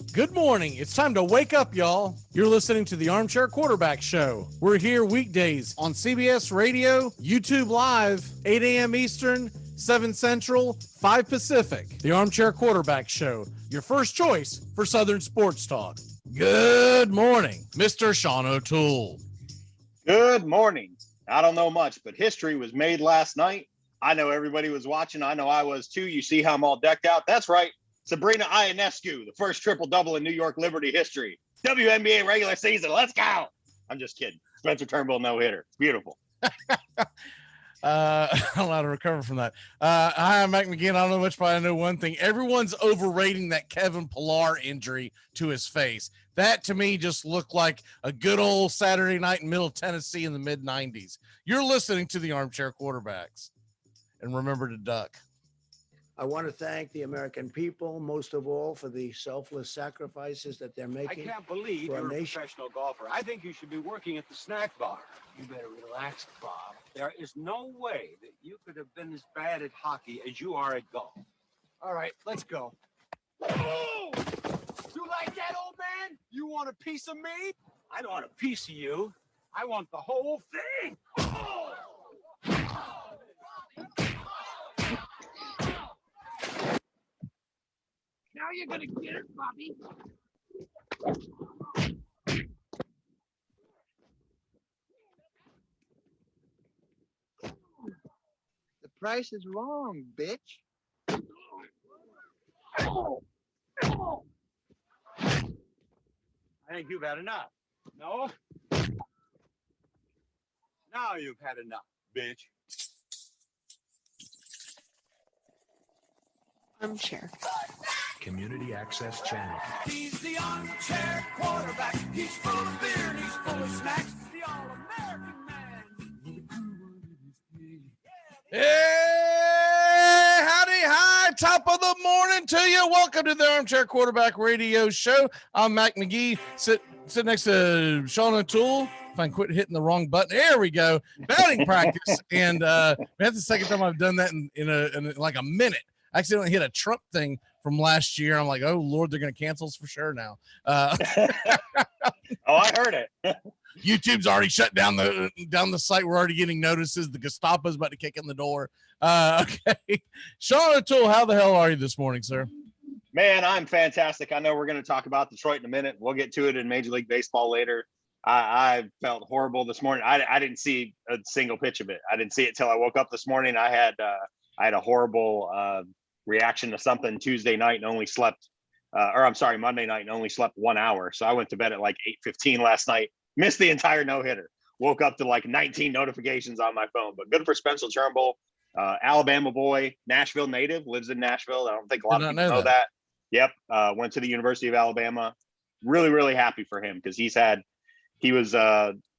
Good morning. It's time to wake up, y'all. You're listening to the Armchair Quarterback Show. We're here weekdays on CBS Radio, YouTube Live, 8 a.m. Eastern, 7 Central, 5 Pacific. The Armchair Quarterback Show, your first choice for Southern sports talk. Good morning, Mr. Sean O'Toole. Good morning. I don't know much, but history was made last night. I know everybody was watching. I know I was too. You see how I'm all decked out? That's right. Sabrina Ionescu, the first triple-double in New York Liberty history. WNBA regular season. Let's go. I'm just kidding. Spencer Turnbull no-hitter. It's beautiful. I don't know how to recover from that. Hi, I'm Mac McGinn. I don't know much, but I know one thing. Everyone's overrating that Kevin Pillar injury to his face. That, to me, just looked like a good old Saturday night in Middle Tennessee in the mid-'90s. You're listening to the Armchair Quarterbacks. And remember to duck. I want to thank the American people, most of all, for the selfless sacrifices that they're making. I can't believe you're a professional golfer. I think you should be working at the snack bar. You better relax, Bob. There is no way that you could have been as bad at hockey as you are at golf. All right, let's go. Oh! You like that, old man? You want a piece of me? I don't want a piece of you. I want the whole thing. Oh! Now you're gonna get it, Bobby. The price is wrong, bitch. I think you've had enough. No? Now you've had enough, bitch. Armchair. Community Access Channel. He's the armchair quarterback. He's full of beer and he's full of snacks. The all-American man. Hey, howdy, hi, top of the morning to you. Welcome to the Armchair Quarterback Radio Show. I'm Mac McGee, sit next to Sean O'Toole. If I can quit hitting the wrong button. There we go. Batting practice. And that's the second time I've done that in like a minute. I accidentally hit a Trump thing from last year. I'm like, oh Lord, they're going to cancel us for sure now. Oh, I heard it. YouTube's already shut down the site. We're already getting notices. The Gestapo's about to kick in the door. Okay. Sean O'Toole, how the hell are you this morning, sir? Man, I'm fantastic. I know we're going to talk about Detroit in a minute. We'll get to it in Major League Baseball later. I felt horrible this morning. I didn't see a single pitch of it. I didn't see it till I woke up this morning. I had a horrible reaction to something Tuesday night and only slept, Monday night and only slept 1 hour. So I went to bed at like 8:15 last night, missed the entire no-hitter, woke up to like 19 notifications on my phone. But good for Spencer Turnbull, Alabama boy, Nashville native, lives in Nashville. I don't think a lot of people know that. Yep. Went to the University of Alabama. Really, really happy for him because he was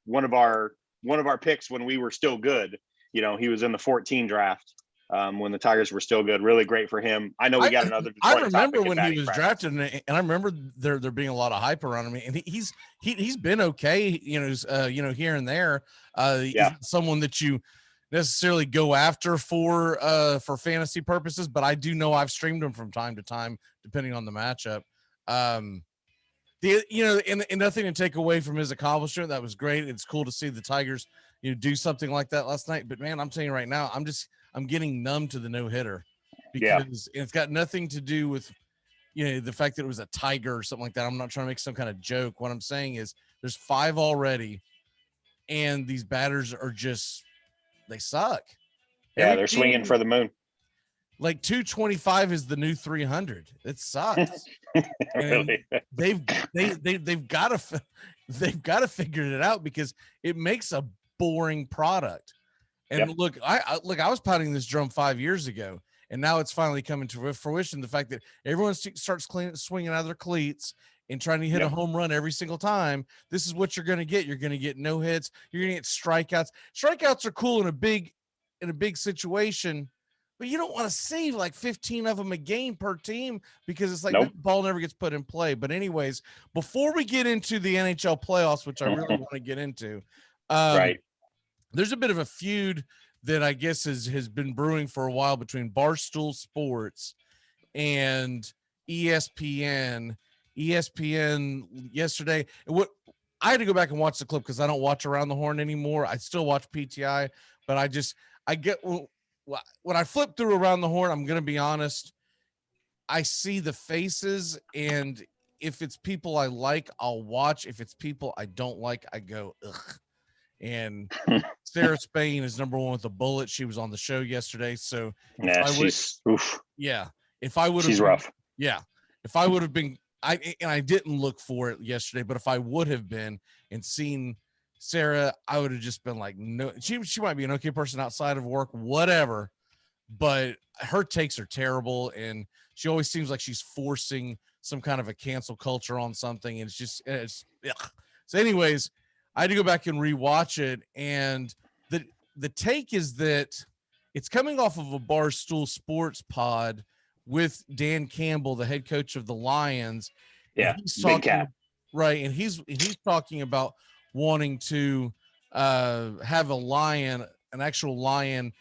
one of our picks when we were still good. You know, he was in the 14 draft. When the Tigers were still good. Really great for him. I know we got another Detroit. I remember when he was drafted, and I remember there being a lot of hype around him. And he's been okay, here and there. He's someone that you necessarily go after for fantasy purposes, but I do know I've streamed him from time to time, depending on the matchup. And nothing to take away from his accomplishment. That was great. It's cool to see the Tigers, do something like that last night. But man, I'm telling you right now, I'm getting numb to the no-hitter because it's got nothing to do with, the fact that it was a Tiger or something like that. I'm not trying to make some kind of joke. What I'm saying is there's 5 already, and these batters are they suck. Yeah, they're swinging for the moon. Like 225 is the new 300. It sucks. Really? They've got to figure it out because it makes a boring product. And look, I was pounding this drum 5 years ago, and now it's finally coming to fruition. The fact that everyone starts swinging out of their cleats and trying to hit a home run every single time. This is what you're going to get. You're going to get no hits. You're going to get strikeouts. Strikeouts are cool in a big situation, but you don't want to save like 15 of them a game per team because it's like the ball never gets put in play. But anyways, before we get into the NHL playoffs, which I really want to get into, there's a bit of a feud that I guess has been brewing for a while between Barstool Sports and ESPN ESPN yesterday. What I had to go back and watch the clip because I don't watch Around the Horn anymore. I still watch PTI, but I get when I flip through Around the Horn, I'm going to be honest. I see the faces, and if it's people I like, I'll watch. If it's people I don't like, I go, ugh. And Sarah Spain is number one with a bullet. She was on the show yesterday. So yeah, she's oof. Yeah. If I would have, she's rough. Yeah. If I would have been, I didn't look for it yesterday, but if I would have been and seen Sarah, I would have just been like, no, she might be an okay person outside of work, whatever, but her takes are terrible. And she always seems like she's forcing some kind of a cancel culture on something. And it's ugh. So anyways, I had to go back and rewatch it. And the take is that it's coming off of a Barstool Sports pod with Dan Campbell, the head coach of the Lions. Yeah, he's big talking, cat. Right, and he's talking about wanting to have an actual lion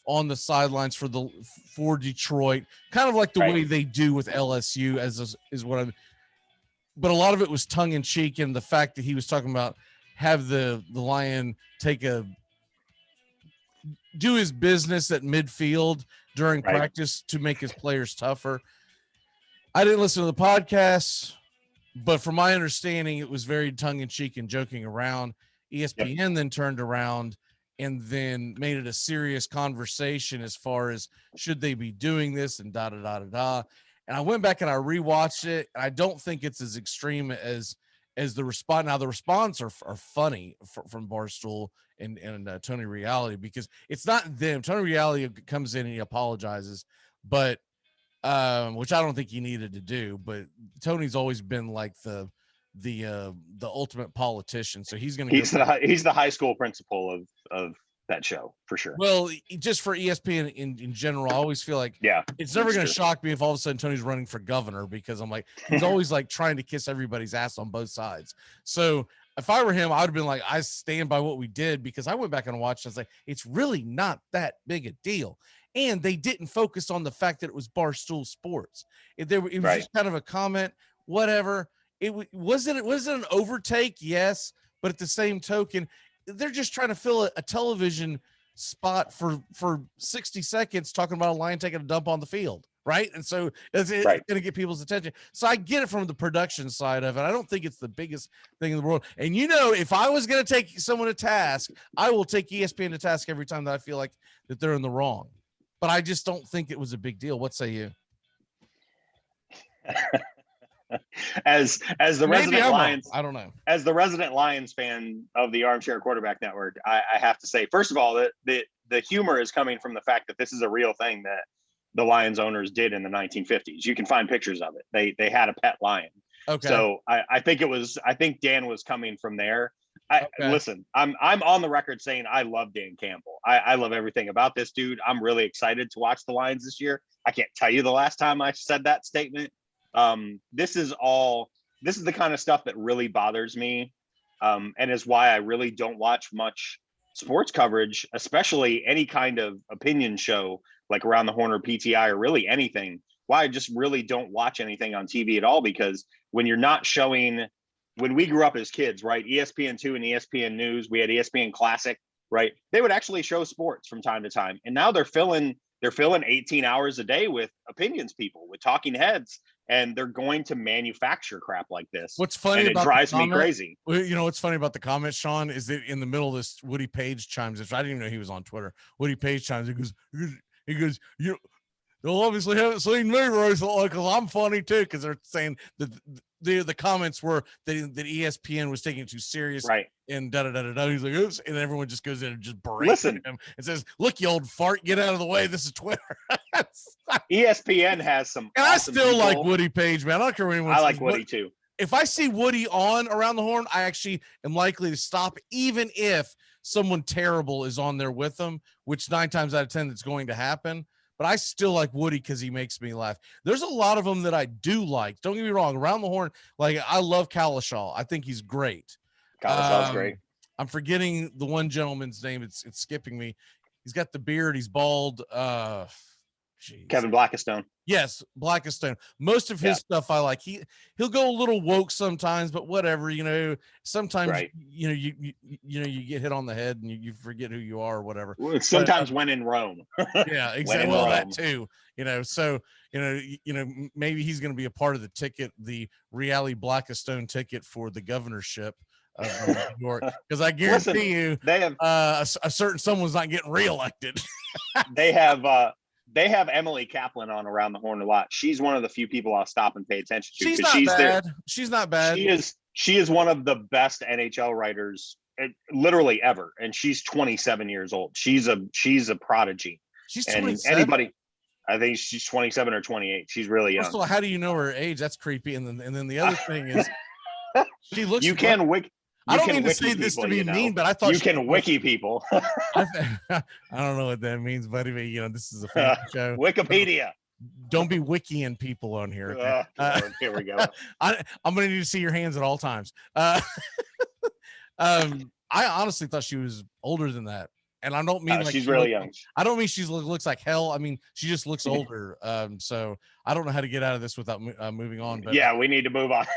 on the sidelines for Detroit, kind of like the way they do with LSU, is what I'm. But a lot of it was tongue in cheek, and the fact that he was talking about have the lion do his business at midfield during practice to make his players tougher. I didn't listen to the podcast, but from my understanding, it was very tongue-in-cheek and joking around. ESPN then turned around and then made it a serious conversation as far as should they be doing this and da-da-da-da-da. And I went back and I rewatched it, and I don't think it's as extreme as the response. Now, the response are funny from Barstool and Tony Reality, because it's not them. Tony Reality comes in and he apologizes, but which I don't think he needed to do. But Tony's always been like the ultimate politician, so he's going to. He's the high school principal of that show for sure. Well, just for ESPN in general, I always feel like it's never going to shock me if all of a sudden Tony's running for governor, because I'm like, he's always like trying to kiss everybody's ass on both sides. So if I were him, I would have been like, I stand by what we did, because I went back and watched. I was like, it's really not that big a deal. And they didn't focus on the fact that it was Barstool Sports. It was just kind of a comment, whatever. Was it an overtake? Yes. But at the same token, they're just trying to fill a television spot for 60 seconds talking about a lion taking a dump on the field. Right. And so it's going to get people's attention. So I get it from the production side of it. I don't think it's the biggest thing in the world. And, if I was going to take someone to task, I will take ESPN to task every time that I feel like that they're in the wrong. But I just don't think it was a big deal. What say you? As the resident Lions, I don't know. As the resident Lions fan of the Armchair Quarterback Network, I have to say, first of all, that the humor is coming from the fact that this is a real thing that the Lions owners did in the 1950s. You can find pictures of it. They had a pet lion. Okay. So I think Dan was coming from there. Listen, I'm on the record saying I love Dan Campbell. I love everything about this dude. I'm really excited to watch the Lions this year. I can't tell you the last time I said that statement. This is the kind of stuff that really bothers me, and is why I really don't watch much sports coverage, especially any kind of opinion show like Around the Horn or PTI or really anything. Why I just really don't watch anything on TV at all, because when you're not showing, when we grew up as kids, right, ESPN2 and ESPN News, we had ESPN Classic, right? They would actually show sports from time to time, and now they're filling 18 hours a day with opinions people, with talking heads, and they're going to manufacture crap like this. What's funny about it drives me crazy. What's funny about the comment, Sean, is that in the middle of this, Woody Page chimes in. I didn't even know he was on Twitter. Woody Page chimes in. He goes, they'll obviously haven't seen me recently because I'm funny too. Because they're saying that the comments were that ESPN was taking it too serious, right? And da da da da da. He's like, oops, and everyone just goes in and just berates him and says, "Look, you old fart, get out of the way. This is Twitter." ESPN has some. And I still people. Like Woody Page, man. I don't care what anyone. I like Woody too. If I see Woody on Around the Horn, I actually am likely to stop, even if someone terrible is on there with them, which 9 times out of 10 that's going to happen. But I still like Woody because he makes me laugh. There's a lot of them that I do like. Don't get me wrong. Around the Horn, like I love Kalashaw. I think he's great. Kalashaw's great. I'm forgetting the one gentleman's name. It's skipping me. He's got the beard. He's bald. Jeez. Kevin Blackistone. Yes, Blackistone. Most of his stuff I like. He'll go a little woke sometimes, but whatever, sometimes you get hit on the head and you forget who you are or whatever. Sometimes when in Rome. Yeah, exactly. Well, that too. So maybe he's going to be a part of the ticket, the Reality Blackistone ticket for the governorship of New York, because I guarantee you they have a certain someone's not getting reelected. They have Emily Kaplan on Around the Horn a lot. She's one of the few people I'll stop and pay attention to. She's not bad. She's not bad. She is one of the best NHL writers literally ever, and she's 27 years old. She's a prodigy. She's 27. Anybody, I think she's 27 or 28. She's really young. First of all, how do you know her age? That's creepy. And then the other thing is, she looks. You can wiki. I don't mean to say this to be mean, but I thought you can wiki people. I don't know what that means, buddy. But this is a family show. Wikipedia. Don't be wikiing people on here. Okay? Here we go. I'm gonna need to see your hands at all times. I honestly thought she was older than that, and I don't mean like she's really young. I don't mean she looks like hell. I mean she just looks older. So I don't know how to get out of this without moving on. But yeah, we need to move on.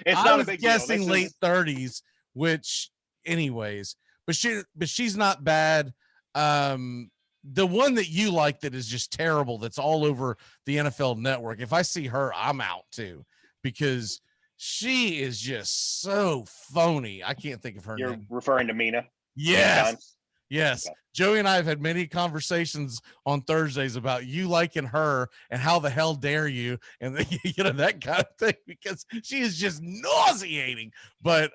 It's I not was a big guessing deal. late 30s, which, anyways, but she's not bad. The one that you like that is just terrible, that's all over the NFL Network. If I see her, I'm out too, because she is just so phony. I can't think of her You're name. referring to Mina? Yes. Yes. Okay. Joey and I have had many conversations on Thursdays about you liking her and how the hell dare you, and that kind of thing, because she is just nauseating. But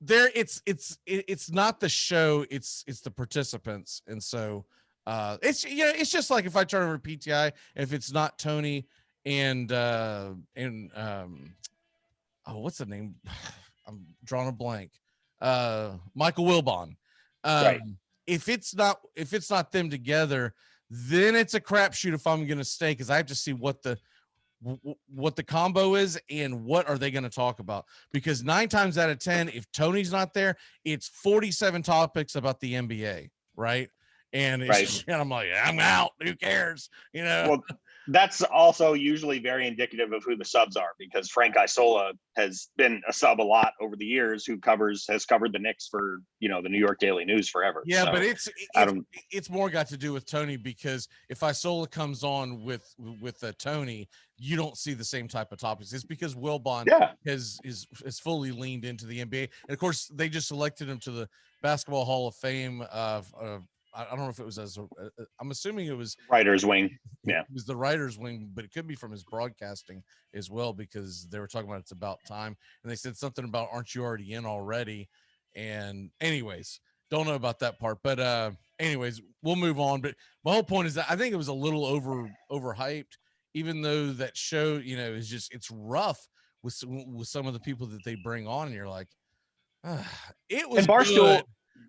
it's not the show, it's the participants. And so it's just like if I turn over PTI, if it's not Tony and what's the name? I'm drawing a blank. Michael Wilbon. Right. If it's not them together, then it's a crapshoot if I'm going to stay, because I have to see what the combo is and what are they going to talk about. Because 9 times out of 10, if Tony's not there, it's 47 topics about the NBA, right? And and I'm like, I'm out. Who cares? Well, that's also usually very indicative of who the subs are, because Frank Isola has been a sub a lot over the years, who has covered the Knicks for the New York Daily News forever. Yeah, so, but it's more got to do with Tony, because if Isola comes on with Tony, you don't see the same type of topics. It's because Wilbon is fully leaned into the NBA, and of course they just elected him to the Basketball Hall of Fame I don't know if it was I'm assuming it was writer's wing. Yeah, it was the writer's wing, but it could be from his broadcasting as well, because they were talking about it's about time, and they said something about aren't you already in already? And anyways, don't know about that part, but anyways, we'll move on. But my whole point is that I think it was a little overhyped, even though that show is just, it's rough with some of the people that they bring on, and you're like, it was. And Barstool, good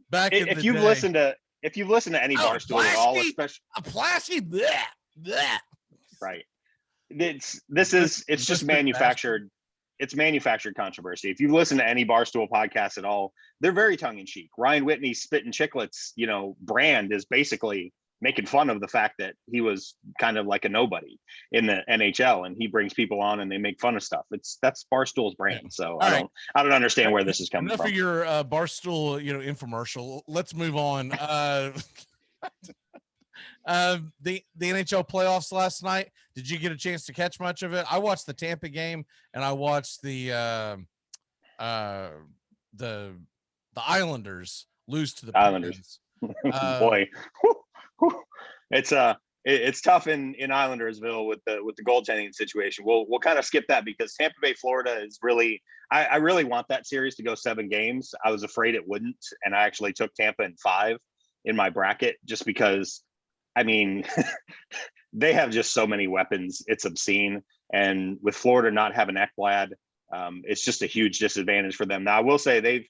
back in the day. If you've listened to any Barstool at all, especially a plashy, bleh. Right. It's just manufactured. It's manufactured controversy. If you listen to any Barstool podcast at all, they're very tongue in cheek. Ryan Whitney's Spit and Chicklets, brand is basically making fun of the fact that he was kind of like a nobody in the NHL, and he brings people on and they make fun of stuff. That's Barstool's brand. So I don't understand where this is coming from. Enough of your Barstool, infomercial. Let's move on. The NHL playoffs last night. Did you get a chance to catch much of it? I watched the Tampa game, and I watched the Islanders lose to the Islanders. Boy, it's tough in Islandersville with the goaltending situation. We'll kind of skip that, because Tampa Bay, Florida is really, I really want that series to go 7 games. I was afraid it wouldn't, and I actually took Tampa in 5 in my bracket, just because, I mean, they have just so many weapons. It's obscene. And with Florida not having Ekblad, it's just a huge disadvantage for them. Now, I will say they've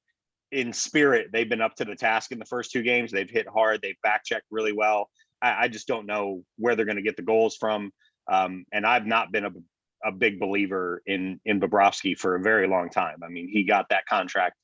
been up to the task in the first 2 games. They've hit hard. They've back-checked really well. I just don't know where they're going to get the goals from. And I've not been a big believer in Bobrovsky for a very long time. I mean, he got that contract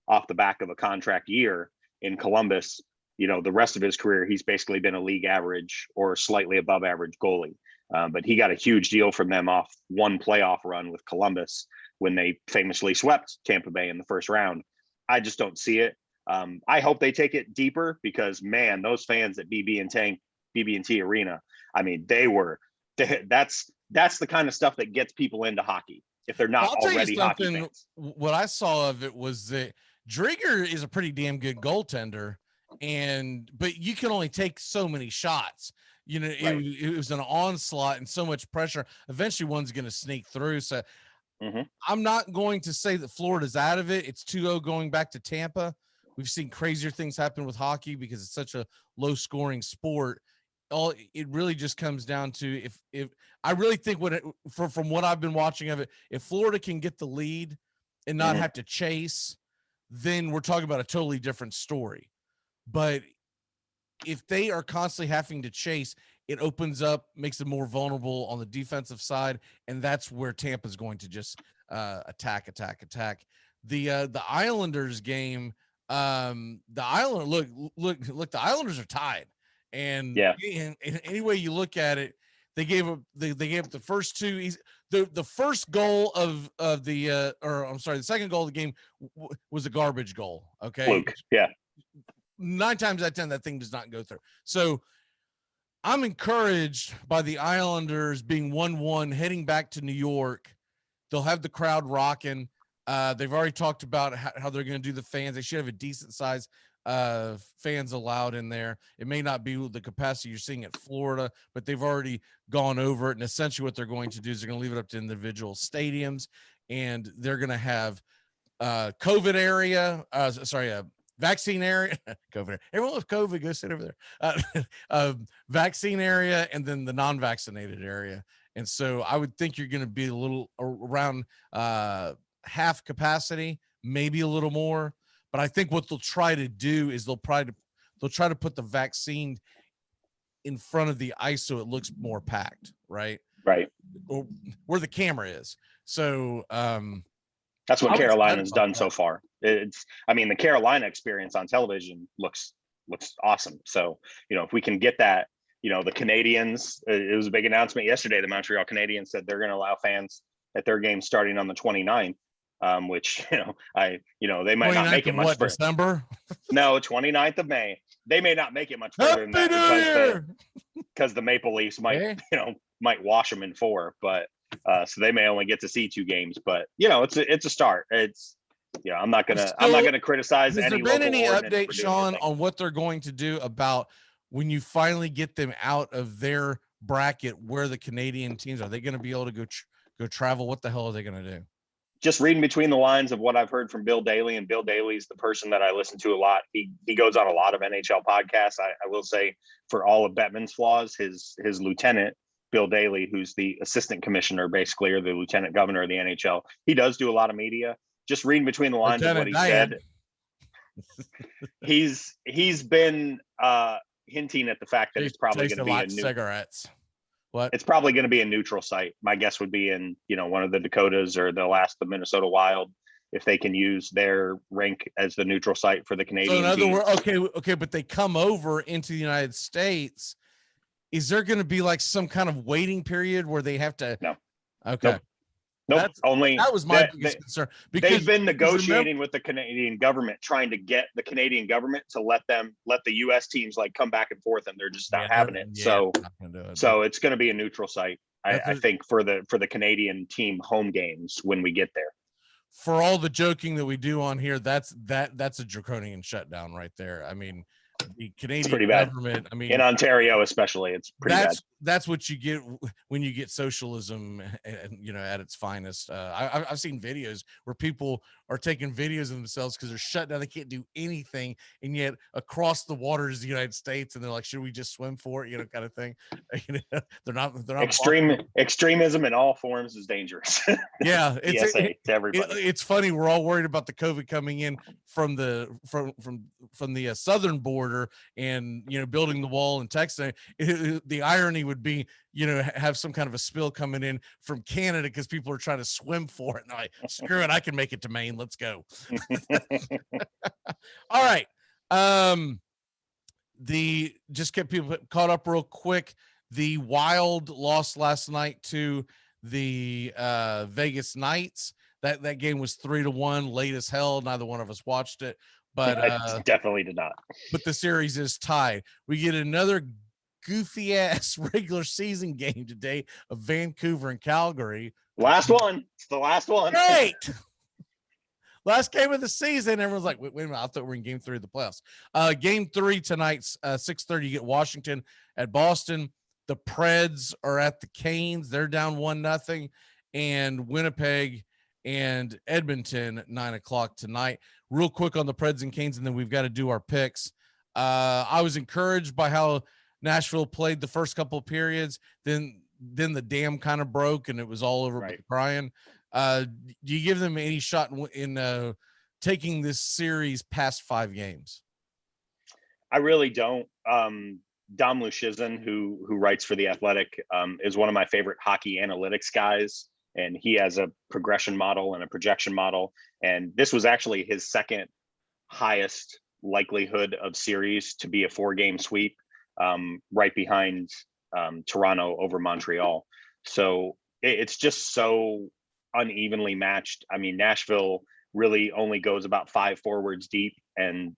off the back of a contract year in Columbus. the rest of his career, he's basically been a league average or slightly above average goalie. But he got a huge deal from them off one playoff run with Columbus when they famously swept Tampa Bay in the first round. I just don't see it. I hope they take it deeper because, man, those fans at BB&T Arena, I mean, that's the kind of stuff that gets people into hockey if they're not already hockey fans. What I saw of it was that Drieger is a pretty damn good goaltender, but you can only take so many shots. It was an onslaught and so much pressure. Eventually one's going to sneak through. So I'm not going to say that Florida's out of it. It's 2-0 going back to Tampa. We've seen crazier things happen with hockey because it's such a low scoring sport. It really just comes down to if I really think from what I've been watching of it, if Florida can get the lead and not have to chase, then we're talking about a totally different story. But if they are constantly having to chase, it opens up, makes them more vulnerable on the defensive side, and that's where Tampa's going to just attack. The Islanders game, the Islanders are tied, and in any way you look at it, they gave up the first two. The first goal the second goal of the game was a garbage goal. Okay, Luke, yeah. 9 times out of 10, that thing does not go through. So I'm encouraged by the Islanders being 1-1 heading back to New York. They'll have the crowd rocking. They've already talked about how they're going to do the fans. They should have a decent size fans allowed in there. It may not be the capacity you're seeing at Florida, but they've already gone over it. And essentially what they're going to do is they're going to leave it up to individual stadiums, and they're going to have COVID area, vaccine area, COVID. Everyone with COVID, go sit over there. Vaccine area, and then the non-vaccinated area. And so I would think you're going to be a little around half capacity, maybe a little more. But I think what they'll try to do is they'll try to put the vaccine in front of the ice so it looks more packed, right? Right. Or where the camera is. So that's what Carolina's done so far. The Carolina experience on television looks awesome. So, if we can get that, the Canadiens, it was a big announcement yesterday. The Montreal Canadiens said they're going to allow fans at their game starting on the 29th, which, they might not make it much further. December? No, 29th of May. They may not make it much further than that because the Maple Leafs might wash them in 4, but so they may only get to see 2 games, but it's a start. I'm not gonna criticize any. Has there been any update, Sean, on what they're going to do about when you finally get them out of their bracket where the Canadian teams are? They going to be able to go travel? What the hell are they going to do? Just reading between the lines of what I've heard from Bill Daly, and Bill Daly's the person that I listen to a lot. He goes on a lot of NHL podcasts. I will say, for all of Bettman's flaws, his lieutenant, Bill Daly, who's the assistant commissioner, basically, or the lieutenant governor of the NHL, he does do a lot of media. Just reading between the lines of what he said, he's been hinting at the fact that it's probably going to be a new cigarettes. What? It's probably going to be a neutral site. My guess would be in one of the Dakotas, or they'll ask the Minnesota Wild if they can use their rink as the neutral site for the Canadian. So in other words, okay, but they come over into the United States. Is there going to be like some kind of waiting period where they have to? No. Okay. Nope. That was my biggest concern. Because they've been negotiating with the Canadian government, trying to get the Canadian government to let the U.S. teams come back and forth, and they're just not having it. So it's going to be a neutral site, I think, for the Canadian team home games when we get there. For all the joking that we do on here, that's a draconian shutdown right there. I mean, the Canadian government, I mean, in Ontario especially, it's pretty bad. That's what you get when you get socialism, at its finest. I've seen videos where people are taking videos of themselves because they're shut down, they can't do anything, and yet across the waters of the United States, and they're like, should we just swim for it, kind of thing. They're not extremism in all forms is dangerous. Yeah, to everybody. It's funny, we're all worried about the COVID coming in from the southern border, and building the wall in Texas. The irony would be, have some kind of a spill coming in from Canada because people are trying to swim for it. And I screw it, I can make it to Maine. Let's go. All right. just get people caught up real quick. The Wild lost last night to the Vegas Knights. That game was 3-1, late as hell. Neither one of us watched it, but I definitely did not. But the series is tied. We get another goofy ass regular season game today of Vancouver and Calgary. Last one. It's the last one. Great. Last game of the season. Everyone's like, wait a minute. I thought we were in game 3 of the playoffs. Game 3 tonight, 6:30. You get Washington at Boston. The Preds are at the Canes. They're down 1-0. And Winnipeg and Edmonton at 9:00 tonight. Real quick on the Preds and Canes, and then we've got to do our picks. I was encouraged by how Nashville played the first couple of periods. Then the dam kind of broke, and it was all over right. crying. Do you give them any shot in taking this series past 5 games? I really don't. Dom Luszczyszyn, who writes for The Athletic, is one of my favorite hockey analytics guys, and he has a progression model and a projection model. And this was actually his second highest likelihood of series to be a 4-game sweep, right behind Toronto over Montreal. So it's just so unevenly matched. I mean, Nashville really only goes about 5 forwards deep and,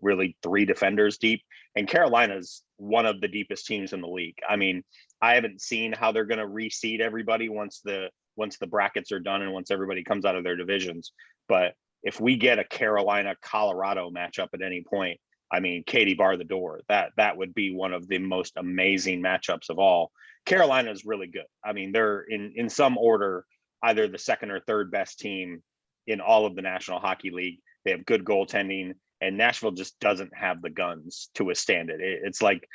really 3 defenders deep. And Carolina's one of the deepest teams in the league. I mean, I haven't seen how they're going to reseed everybody once the brackets are done and once everybody comes out of their divisions. But if we get a Carolina-Colorado matchup at any point, I mean, Katie bar the door. That would be one of the most amazing matchups of all. Carolina is really good. I mean, they're in some order either the second or third best team in all of the National Hockey League. They have good goaltending, and Nashville just doesn't have the guns to withstand it. It's like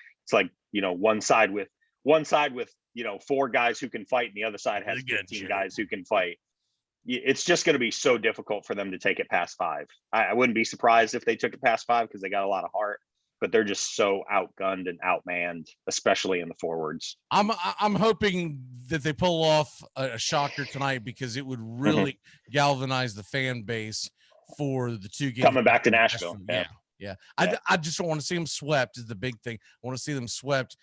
one side with 4 guys who can fight, and the other side has 15 guys who can fight. It's just going to be so difficult for them to take it past 5. I wouldn't be surprised if they took it past 5 because they got a lot of heart, but they're just so outgunned and outmanned, especially in the forwards. I'm hoping that they pull off a shocker tonight because it would really galvanize the fan base for the 2 games coming back to Nashville. Yeah. I just don't want to see them swept is the big thing. I want to see them swept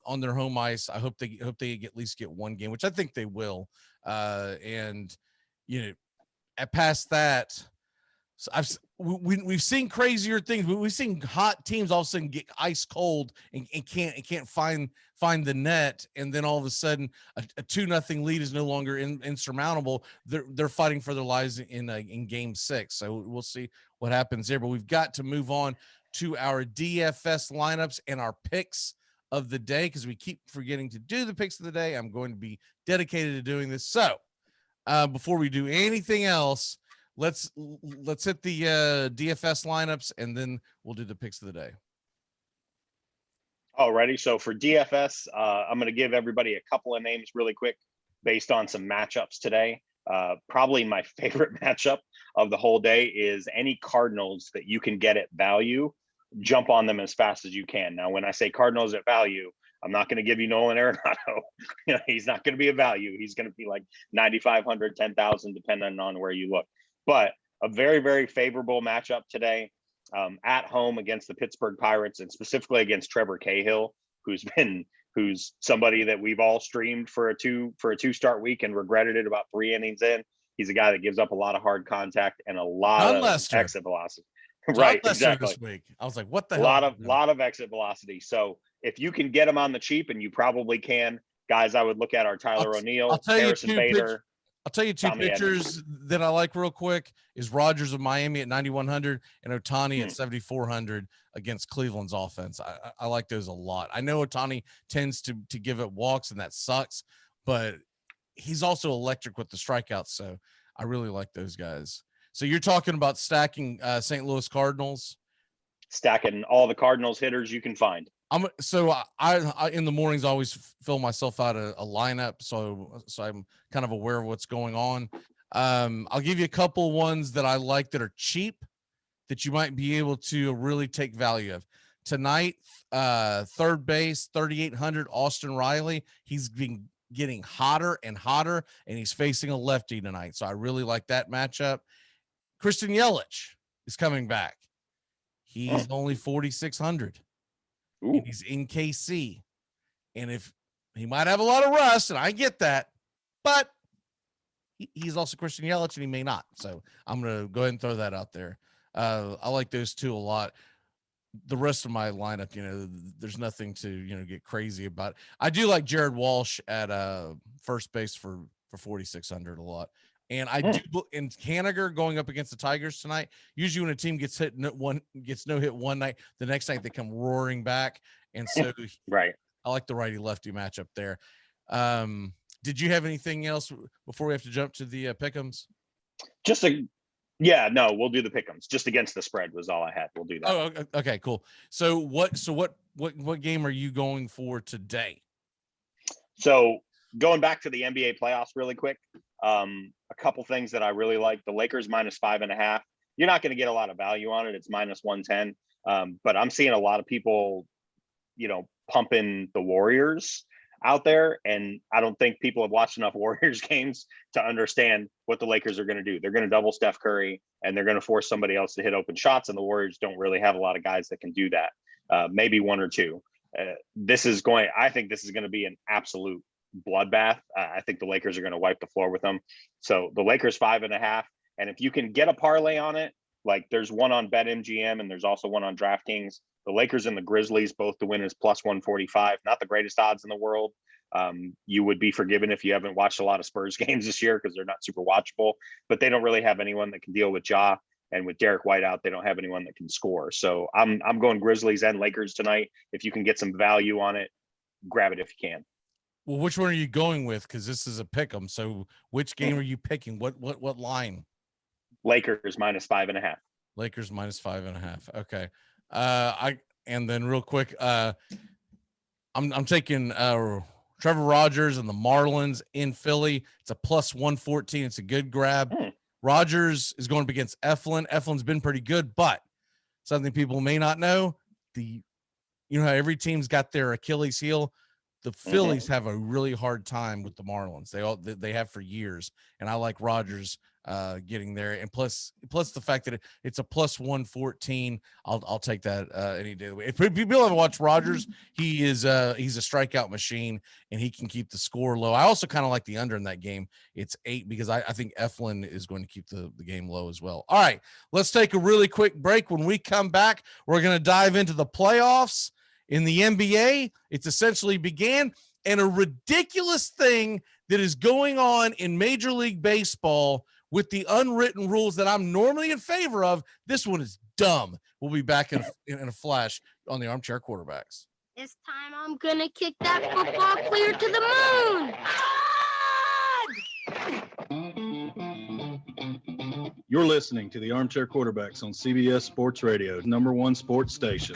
on their home ice. I hope they at least get 1 game, which I think they will. And past that, so we've seen crazier things. We've seen hot teams all of a sudden get ice cold and can't find the net, and then all of a sudden a 2-0 lead is no longer insurmountable. They're fighting for their lives in game 6. So we'll see what happens there. But we've got to move on to our DFS lineups and our picks of the day because we keep forgetting to do the picks of the day. I'm going to be dedicated to doing this. So before we do anything else, let's hit the DFS lineups, and then we'll do the picks of the day. Alrighty. So for DFS, I'm going to give everybody a couple of names really quick based on some matchups today. Probably my favorite matchup of the whole day is any Cardinals that you can get at value. Jump on them as fast as you can. Now, when I say Cardinals at value, I'm not going to give you Nolan Arenado. He's not going to be a value. He's going to be like 9,500, 10,000, depending on where you look. But a very, very favorable matchup today at home against the Pittsburgh Pirates, and specifically against Trevor Cahill, who's somebody that we've all streamed for a 2-start week and regretted it about 3 innings in. He's a guy that gives up a lot of hard contact and a lot of exit velocity. Right, exactly. This week. I was like, what the hell? A lot of exit velocity. So if you can get him on the cheap, and you probably can, guys, I would look at our Tyler O'Neill, Harrison Bader. I'll tell you 2 pitchers that I like real quick is Rogers of Miami at 9,100 and Ohtani at 7,400 against Cleveland's offense. I like those a lot. I know Ohtani tends to give up walks, and that sucks, but he's also electric with the strikeouts. So I really like those guys. So you're talking about stacking St. Louis Cardinals? Stacking all the Cardinals hitters you can find. I in the mornings always fill myself out a lineup, so I'm kind of aware of what's going on. I'll give you a couple ones that I like that are cheap that you might be able to really take value of. Tonight, third base, 3,800, Austin Riley. He's been getting hotter and hotter, and he's facing a lefty tonight, so I really like that matchup. Christian Yelich is coming back. He's only 4,600. and he's in KC. And if he might have a lot of rust, and I get that, but he's also Christian Yelich, and he may not. So I'm going to go ahead and throw that out there. I like those two a lot. The rest of my lineup, there's nothing to, get crazy about. I do like Jared Walsh at first base for 4,600 a lot. And I do in Haniger going up against the Tigers tonight. Usually when a team gets no hit one night, the next night they come roaring back. And so right. I like the righty lefty matchup there. Did you have anything else before we have to jump to the pick'ems? No, we'll do the pick'ems. Just against the spread was all I had. We'll do that. Oh, okay, cool. So what game are you going for today? So going back to the NBA playoffs really quick, a couple things that I really like. The Lakers -5.5. You're not going to get a lot of value on it. It's -110. But I'm seeing a lot of people, pumping the Warriors out there. And I don't think people have watched enough Warriors games to understand what the Lakers are going to do. They're going to double Steph Curry and they're going to force somebody else to hit open shots. And the Warriors don't really have a lot of guys that can do that. Maybe one or two. I think this is going to be an absolute bloodbath. I think the Lakers are going to wipe the floor with them. So the Lakers 5.5. And if you can get a parlay on it, like there's one on BetMGM and there's also one on DraftKings. The Lakers and the Grizzlies, both to win is +145. Not the greatest odds in the world. You would be forgiven if you haven't watched a lot of Spurs games this year because they're not super watchable, but they don't really have anyone that can deal with Ja. And with Derek White out, they don't have anyone that can score. So I'm going Grizzlies and Lakers tonight. If you can get some value on it, grab it if you can. Well, which one are you going with? Because this is a pick 'em. So which game are you picking? What line? Lakers -5.5. Lakers -5.5. Okay. And then real quick, I'm taking Trevor Rogers and the Marlins in Philly. It's a +114. It's a good grab. Rogers is going up against Eflin. Eflin's been pretty good, but something people may not know, how every team's got their Achilles heel. The Phillies have a really hard time with the Marlins. They have for years, and I like Rogers getting there. And plus the fact that it's a +114, I'll take that any day of the way. If people haven't watched Rogers, he's a strikeout machine, and he can keep the score low. I also kind of like the under in that game. It's 8 because I think Eflin is going to keep the game low as well. All right, let's take a really quick break. When we come back, we're going to dive into the playoffs. In the NBA, it's essentially began, and a ridiculous thing that is going on in Major League Baseball with the unwritten rules that I'm normally in favor of. This one is dumb. We'll be back in a flash on the Armchair Quarterbacks. This time I'm going to kick that football clear to the moon. You're listening to the Armchair Quarterbacks on CBS Sports Radio, #1 sports station.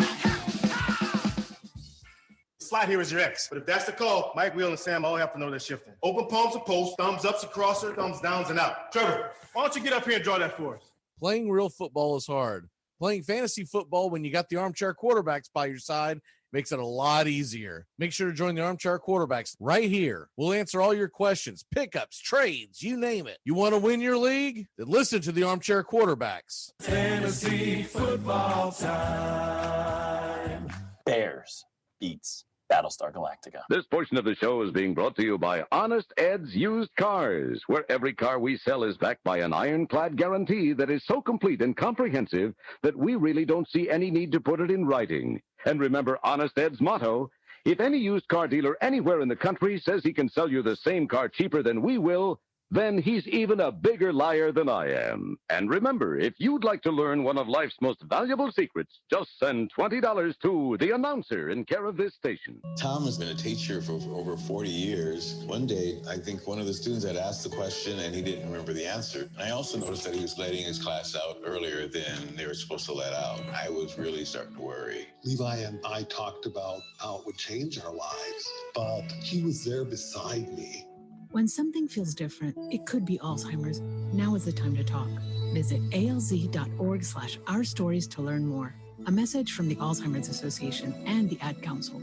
Slide here is your ex. But if that's the call, Mike, Will, and Sam all have to know they're shifting. Open palms to post, thumbs ups to crosser, thumbs downs and out. Trevor, why don't you get up here and draw that for us? Playing real football is hard. Playing fantasy football when you got the Armchair Quarterbacks by your side makes it a lot easier. Make sure to join the Armchair Quarterbacks right here. We'll answer all your questions, pickups, trades, you name it. You want to win your league? Then listen to the Armchair Quarterbacks. Fantasy football time. Bears beats Battlestar Galactica. This portion of the show is being brought to you by Honest Ed's Used Cars, where every car we sell is backed by an ironclad guarantee that is so complete and comprehensive that we really don't see any need to put it in writing. And remember Honest Ed's motto, if any used car dealer anywhere in the country says he can sell you the same car cheaper than we will, then he's even a bigger liar than I am. And remember, if you'd like to learn one of life's most valuable secrets, just send $20 to the announcer in care of this station. Tom has been a teacher for over 40 years. One day, I think one of the students had asked the question and he didn't remember the answer. And I also noticed that he was letting his class out earlier than they were supposed to let out. I was really starting to worry. Levi and I talked about how it would change our lives, but he was there beside me. When something feels different, it could be Alzheimer's. Now is the time to talk. Visit alz.org/ourstories to learn more. A message from the Alzheimer's Association and the Ad Council.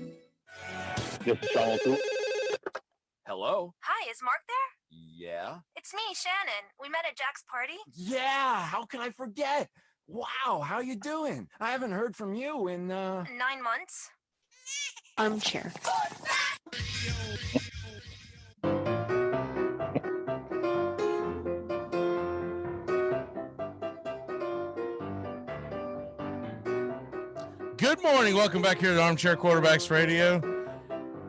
Hello? Hi, is Mark there? Yeah? It's me, Shannon. We met at Jack's party. Yeah, how can I forget? Wow, how you doing? I haven't heard from you in, 9 months. Armchair. Good morning. Welcome back here to Armchair Quarterbacks Radio.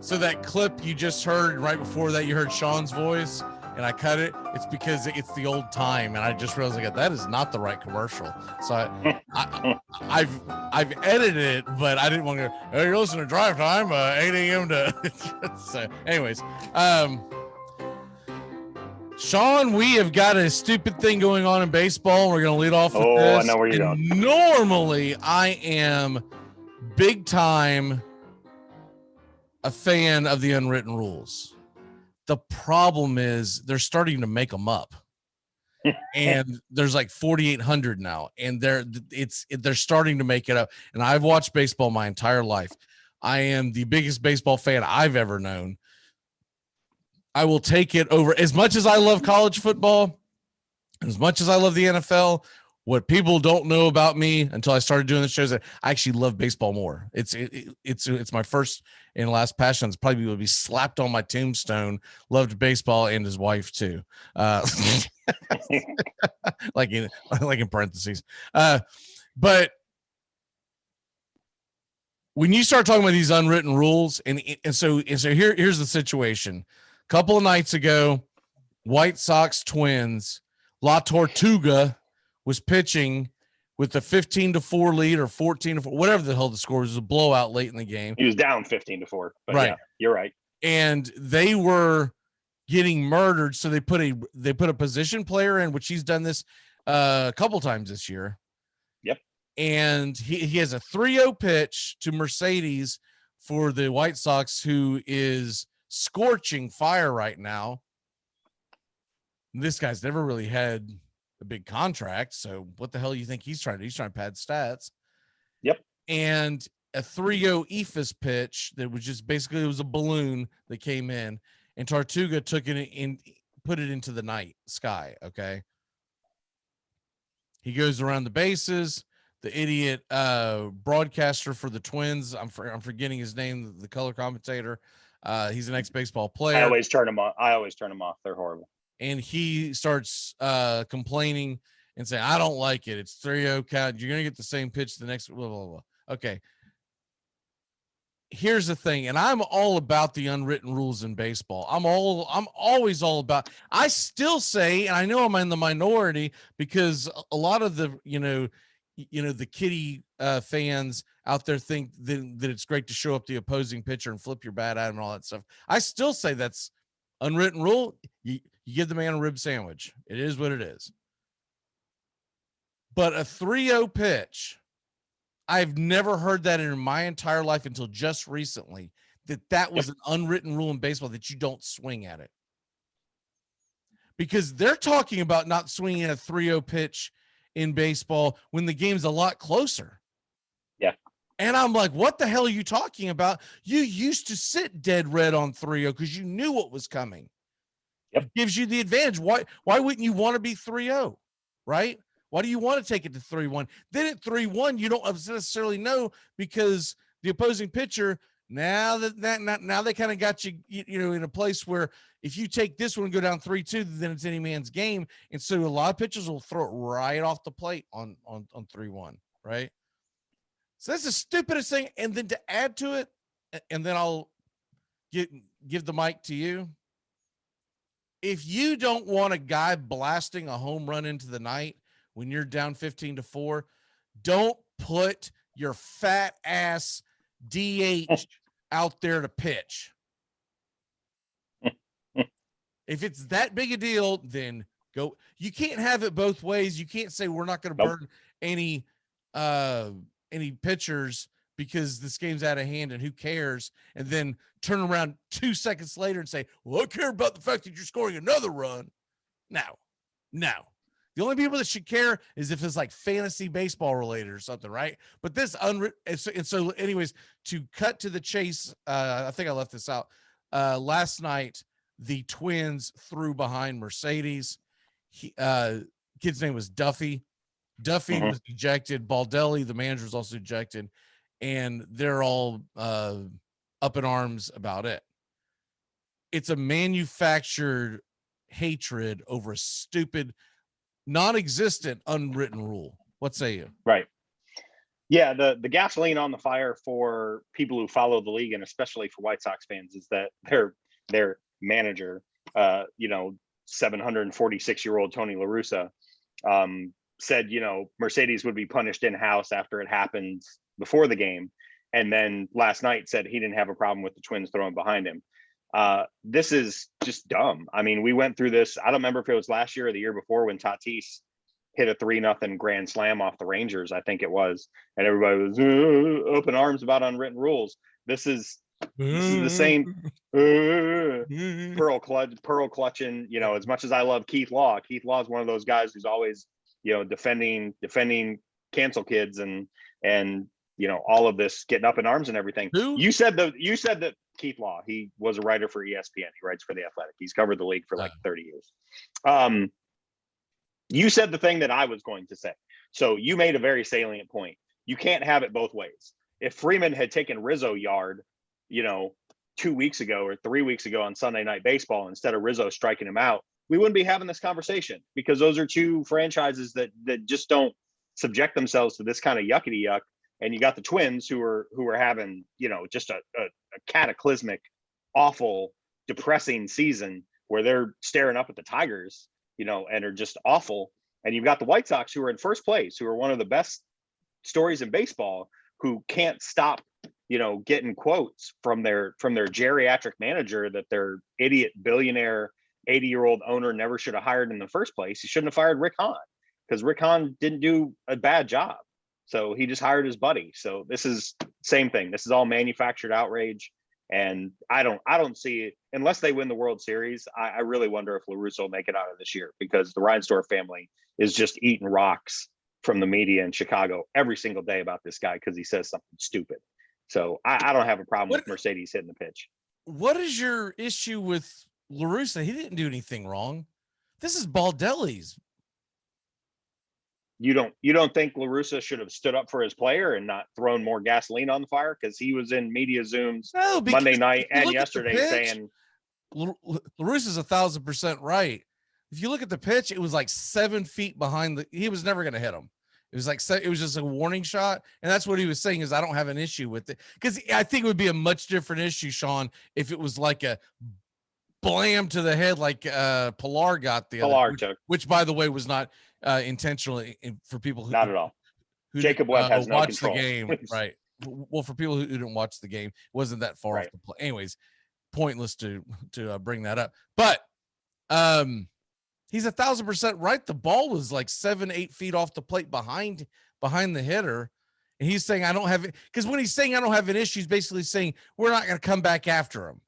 So that clip you just heard, right before that, you heard Sean's voice, and I cut it. It's because it's the old time, and I just realized that is not the right commercial. So I've edited it, but I didn't want to go, hey, you're listening to Drive Time, 8 a.m. to. So, anyways, Sean, we have got a stupid thing going on in baseball. We're going to lead off with this. I know where you're going. Normally, I am big time a fan of the unwritten rules. The problem is they're starting to make them up. And there's like 4,800 now, and they're starting to make it up. And I've watched baseball my entire life. I am the biggest baseball fan I've ever known. I will take it over as much as I love college football, as much as I love the NFL. What people don't know about me until I started doing the shows, that I actually love baseball more. It's my first and last passion. It's probably would be slapped on my tombstone. Loved baseball and his wife too. Like in parentheses. But when you start talking about these unwritten rules, and so here's the situation. A couple of nights ago, White Sox Twins, La Tortuga was pitching with a 15-4 lead or 14-4, whatever the hell the score was. It was a blowout late in the game. He was down 15-4. But right. Yeah, you're right. And they were getting murdered. So they put a position player in, which he's done this a couple times this year. Yep. And he has a 3-0 pitch to Mercedes for the White Sox, who is scorching fire right now. This guy's never really had a big contract, so what the hell do you think he's trying to do? He's trying to pad stats. Yep. And a 3-0 ephus pitch that was just basically, it was a balloon that came in, and Tortuga took it in, put it into the night sky. Okay. He goes around the bases. The idiot broadcaster for the Twins, I'm forgetting his name, the color commentator. He's an ex-baseball player. I always turn them off. They're horrible. And he starts complaining and saying, I don't like it. It's 3-0 count. You're going to get the same pitch the next, blah, blah, blah. Okay. Here's the thing. And I'm all about the unwritten rules in baseball. I'm always all about, I still say, and I know I'm in the minority because a lot of the, the kitty fans out there think that it's great to show up the opposing pitcher and flip your bat at him and all that stuff. I still say that's unwritten rule. You give the man a rib sandwich. It is what it is. But a 3-0 pitch, I've never heard that in my entire life until just recently, that was an unwritten rule in baseball, that you don't swing at it. Because they're talking about not swinging at a 3-0 pitch in baseball when the game's a lot closer. Yeah. And I'm like, what the hell are you talking about? You used to sit dead red on 3-0 because you knew what was coming. Yep. It gives you the advantage. Why wouldn't you want to be 3-0, right? Why do you want to take it to 3-1? Then at 3-1, you don't necessarily know, because the opposing pitcher, now they kind of got you, in a place where if you take this one and go down 3-2, then it's any man's game. And so a lot of pitchers will throw it right off the plate on 3-1, right? So that's the stupidest thing. And then to add to it, and then I'll give the mic to you. If you don't want a guy blasting a home run into the night when you're down 15-4, don't put your fat ass DH out there to pitch. If it's that big a deal, then go. You can't have it both ways. You can't say we're not going to burn any pitchers because this game's out of hand and who cares, and then turn around 2 seconds later and say, well, I care about the fact that you're scoring another run. No. The only people that should care is if it's like fantasy baseball related or something, right? But this and so anyways, to cut to the chase, I think I left this out. Last night, the Twins threw behind Mercedes. Kid's name was Duffy. Was ejected. Baldelli, the manager, was also ejected. and they're all up in arms about it. It's a manufactured hatred over a stupid, non-existent, unwritten rule. What say you? Right. Yeah, the gasoline on the fire for people who follow the league, and especially for White Sox fans, is that their manager, 746-year-old Tony La Russa, said, Mercedes would be punished in-house after it happened before the game. And then last night said he didn't have a problem with the Twins throwing behind him. This is just dumb. I mean, we went through this. I don't remember if it was last year or the year before when Tatis hit a 3-0 grand slam off the Rangers, I think it was. And everybody was open arms about unwritten rules. This is the same pearl clutching, as much as I love Keith Law is one of those guys who's always, defending cancel kids and all of this, getting up in arms and everything. You said that Keith Law, he was a writer for ESPN. He writes for The Athletic. He's covered the league for like 30 years. You said the thing that I was going to say. So you made a very salient point. You can't have it both ways. If Freeman had taken Rizzo yard, 2 weeks ago or 3 weeks ago on Sunday Night Baseball, instead of Rizzo striking him out, we wouldn't be having this conversation, because those are two franchises that just don't subject themselves to this kind of yuckity yuck. And you got the Twins who are having, just a cataclysmic, awful, depressing season where they're staring up at the Tigers, and are just awful. And you've got the White Sox who are in first place, who are one of the best stories in baseball, who can't stop, getting quotes from their geriatric manager that their idiot billionaire 80-year-old owner never should have hired in the first place. He shouldn't have fired Rick Hahn, because Rick Hahn didn't do a bad job. So he just hired his buddy. So this is same thing. This is all manufactured outrage. And I don't see it unless they win the World Series. I really wonder if La Russa will make it out of this year, because the Reinsdorf family is just eating rocks from the media in Chicago every single day about this guy because he says something stupid. So I don't have a problem with Mercedes hitting the pitch. What is your issue with La Russa? He didn't do anything wrong. This is Baldelli's. You don't think La Russa should have stood up for his player and not thrown more gasoline on the fire? Because he was in media Zooms Monday night and yesterday saying La Russa's 1,000% right. If you look at the pitch, it was like 7 feet behind he was never going to hit him. It was like, it was just a warning shot. And that's what he was saying, is I don't have an issue with it. Because I think it would be a much different issue, Sean, if it was like a blam to the head like Pilar got the other, which by the way was not intentionally, for people who not at all. Jacob Webb has no watched control. The game, right? Well, for people who didn't watch the game, it wasn't that far off the play. Anyways, pointless to bring that up. But he's 1,000% right. The ball was like 7-8 feet off the plate behind the hitter, and he's saying I don't have it, because when he's saying I don't have an issue, he's basically saying we're not going to come back after him.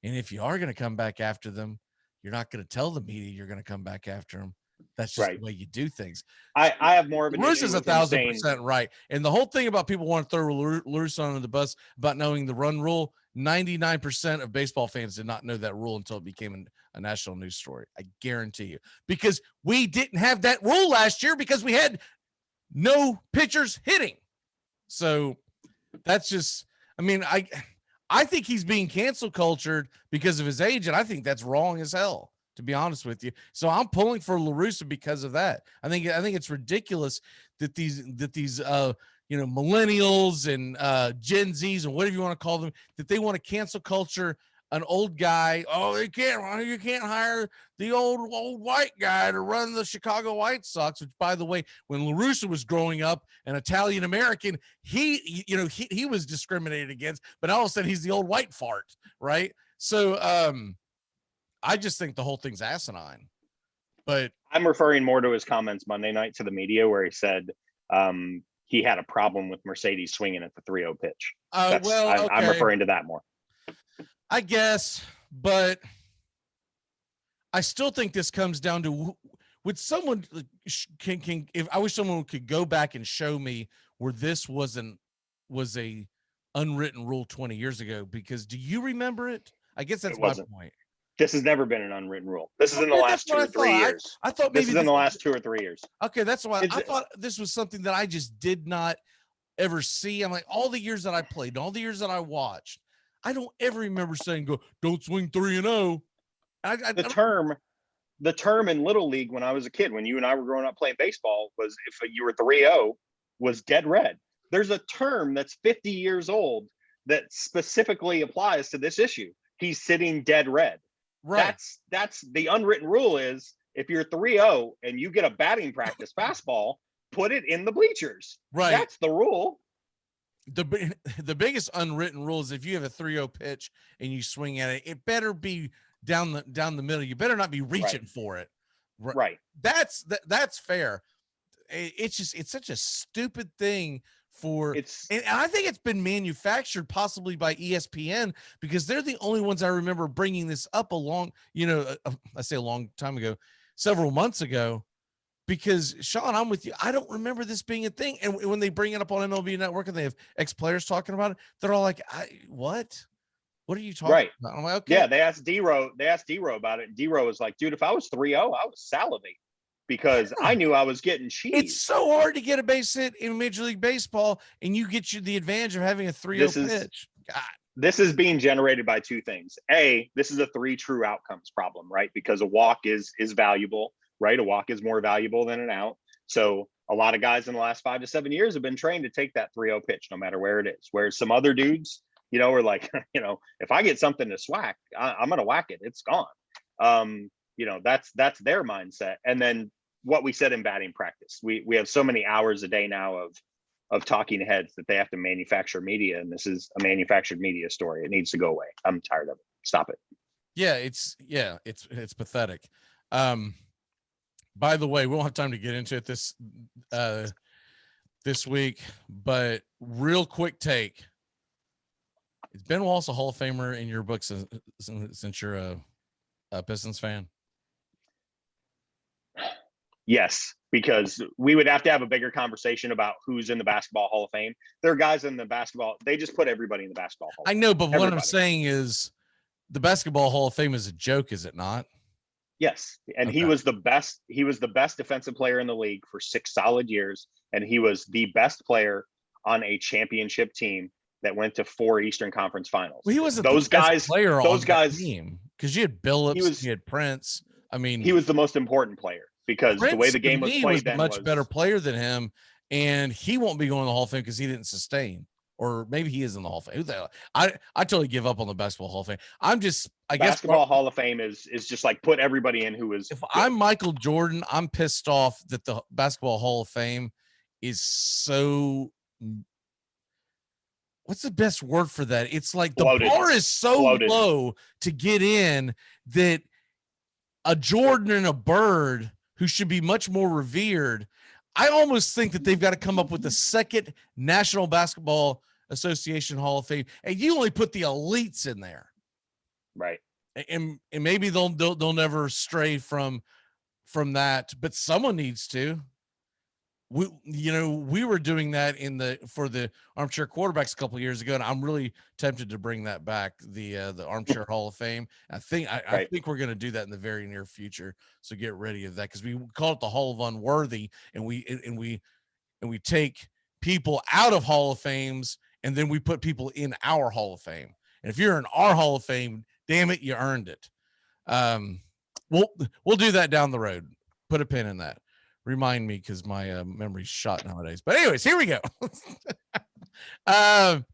And if you are going to come back after them, you're not going to tell the media you're going to come back after them. That's just the way you do things. I have more of an issue. Russa's 1,000% right. And the whole thing about people want to throw La Russa under the bus about knowing the run rule, 99% of baseball fans did not know that rule until it became a national news story. I guarantee you. Because we didn't have that rule last year because we had no pitchers hitting. So that's just, I mean, I think he's being cancel cultured because of his age, and I think that's wrong as hell, to be honest with you. So I'm pulling for La Russa because of that. I think it's ridiculous that these millennials and Gen Zs and whatever you want to call them, that they want to cancel culture an old guy. Oh, you can't hire the old white guy to run the Chicago White Sox, which, by the way, when La Russa was growing up, an Italian American, he was discriminated against, but all of a sudden he's the old white fart, right? So I just think the whole thing's asinine. But I'm referring more to his comments Monday night to the media, where he said he had a problem with Mercedes swinging at the 3-0 pitch. I'm referring to that more. I guess, but I still think this comes down to, would someone if I wish someone could go back and show me where this was a unwritten rule 20 years ago, because do you remember it? I guess that's my point. This has never been an unwritten rule. This is in the last 2 or 3 years. I thought maybe this is in the last 2 or 3 years. Okay, that's why I thought this was something that I just did not ever see. I'm like, all the years that I played, all the years that I watched, I don't ever remember saying, don't swing 3-0. The term in Little League when I was a kid, when you and I were growing up playing baseball, was if you were 3-0, was dead red. There's a term that's 50 years old that specifically applies to this issue. He's sitting dead red. Right. That's the unwritten rule is if you're 3-0 and you get a batting practice fastball, put it in the bleachers. Right. That's the rule. The biggest unwritten rule is if you have a 3-0 pitch and you swing at it, it better be down the middle. You better not be reaching for it. Right. That's fair. It's such a stupid thing and I think it's been manufactured possibly by ESPN because they're the only ones I remember bringing this up I say a long time ago, several months ago, because Sean, I'm with you. I don't remember this being a thing. And when they bring it up on MLB Network and they have ex-players talking about it, they're all like, what? What are you talking about? I'm like, okay. Yeah, they asked D-Row about it. And D-Row was like, dude, if I was 3-0, I was salivating because I knew I was getting cheese. It's so hard to get a base hit in Major League Baseball, and you get the advantage of having a 3-0 pitch. God. This is being generated by two things. A, this is a 3 true outcomes problem, right? Because a walk is valuable, right? A walk is more valuable than an out. So a lot of guys in the last 5 to 7 years have been trained to take that 3-0 pitch, no matter where it is. Whereas some other dudes, are like, if I get something to swack, I'm going to whack it. It's gone. That's their mindset. And then what we said in batting practice, we have so many hours a day now of talking heads that they have to manufacture media. And this is a manufactured media story. It needs to go away. I'm tired of it. Stop it. Yeah. It's pathetic. By the way, we won't have time to get into it this week, but real quick take. Is Ben Wallace a Hall of Famer in your book since you're a Pistons fan? Yes, because we would have to have a bigger conversation about who's in the Basketball Hall of Fame. There are guys in the basketball. They just put everybody in the Basketball Hall of Fame. I know, but what I'm saying is the Basketball Hall of Fame is a joke, is it not? Yes. And okay. He was the best defensive player in the league for 6 solid years. And he was the best player on a championship team that went to 4 Eastern Conference Finals. Well, he wasn't the best player on that team because you had Billups, you had Prince. I mean, he was the most important player because Prince, the way the game was played was much better player than him, and he won't be going to the Hall of Fame because he didn't sustain. Or maybe he is in the Hall of Fame. I totally give up on the Basketball Hall of Fame. I guess Basketball Hall of Fame is just like put everybody in who is. If I'm Michael Jordan, I'm pissed off that the Basketball Hall of Fame is so. What's the best word for that? It's like the bar is so low to get in that a Jordan and a Bird, who should be much more revered, I almost think that they've got to come up with the second National Basketball Association Hall of Fame, and you only put the elites in there, right? And maybe they'll never stray from that, but someone needs to. We were doing that for the Armchair Quarterbacks a couple of years ago, and I'm really tempted to bring that back, the Armchair Hall of Fame. I think we're going to do that in the very near future. So get ready of that, because we call it the Hall of Unworthy, and we take people out of Hall of Fames, and then we put people in our Hall of Fame. And if you're in our Hall of Fame, damn it, you earned it. We'll do that down the road. Put a pin in that. Remind me, because my memory's shot nowadays. But anyways, here we go. NBA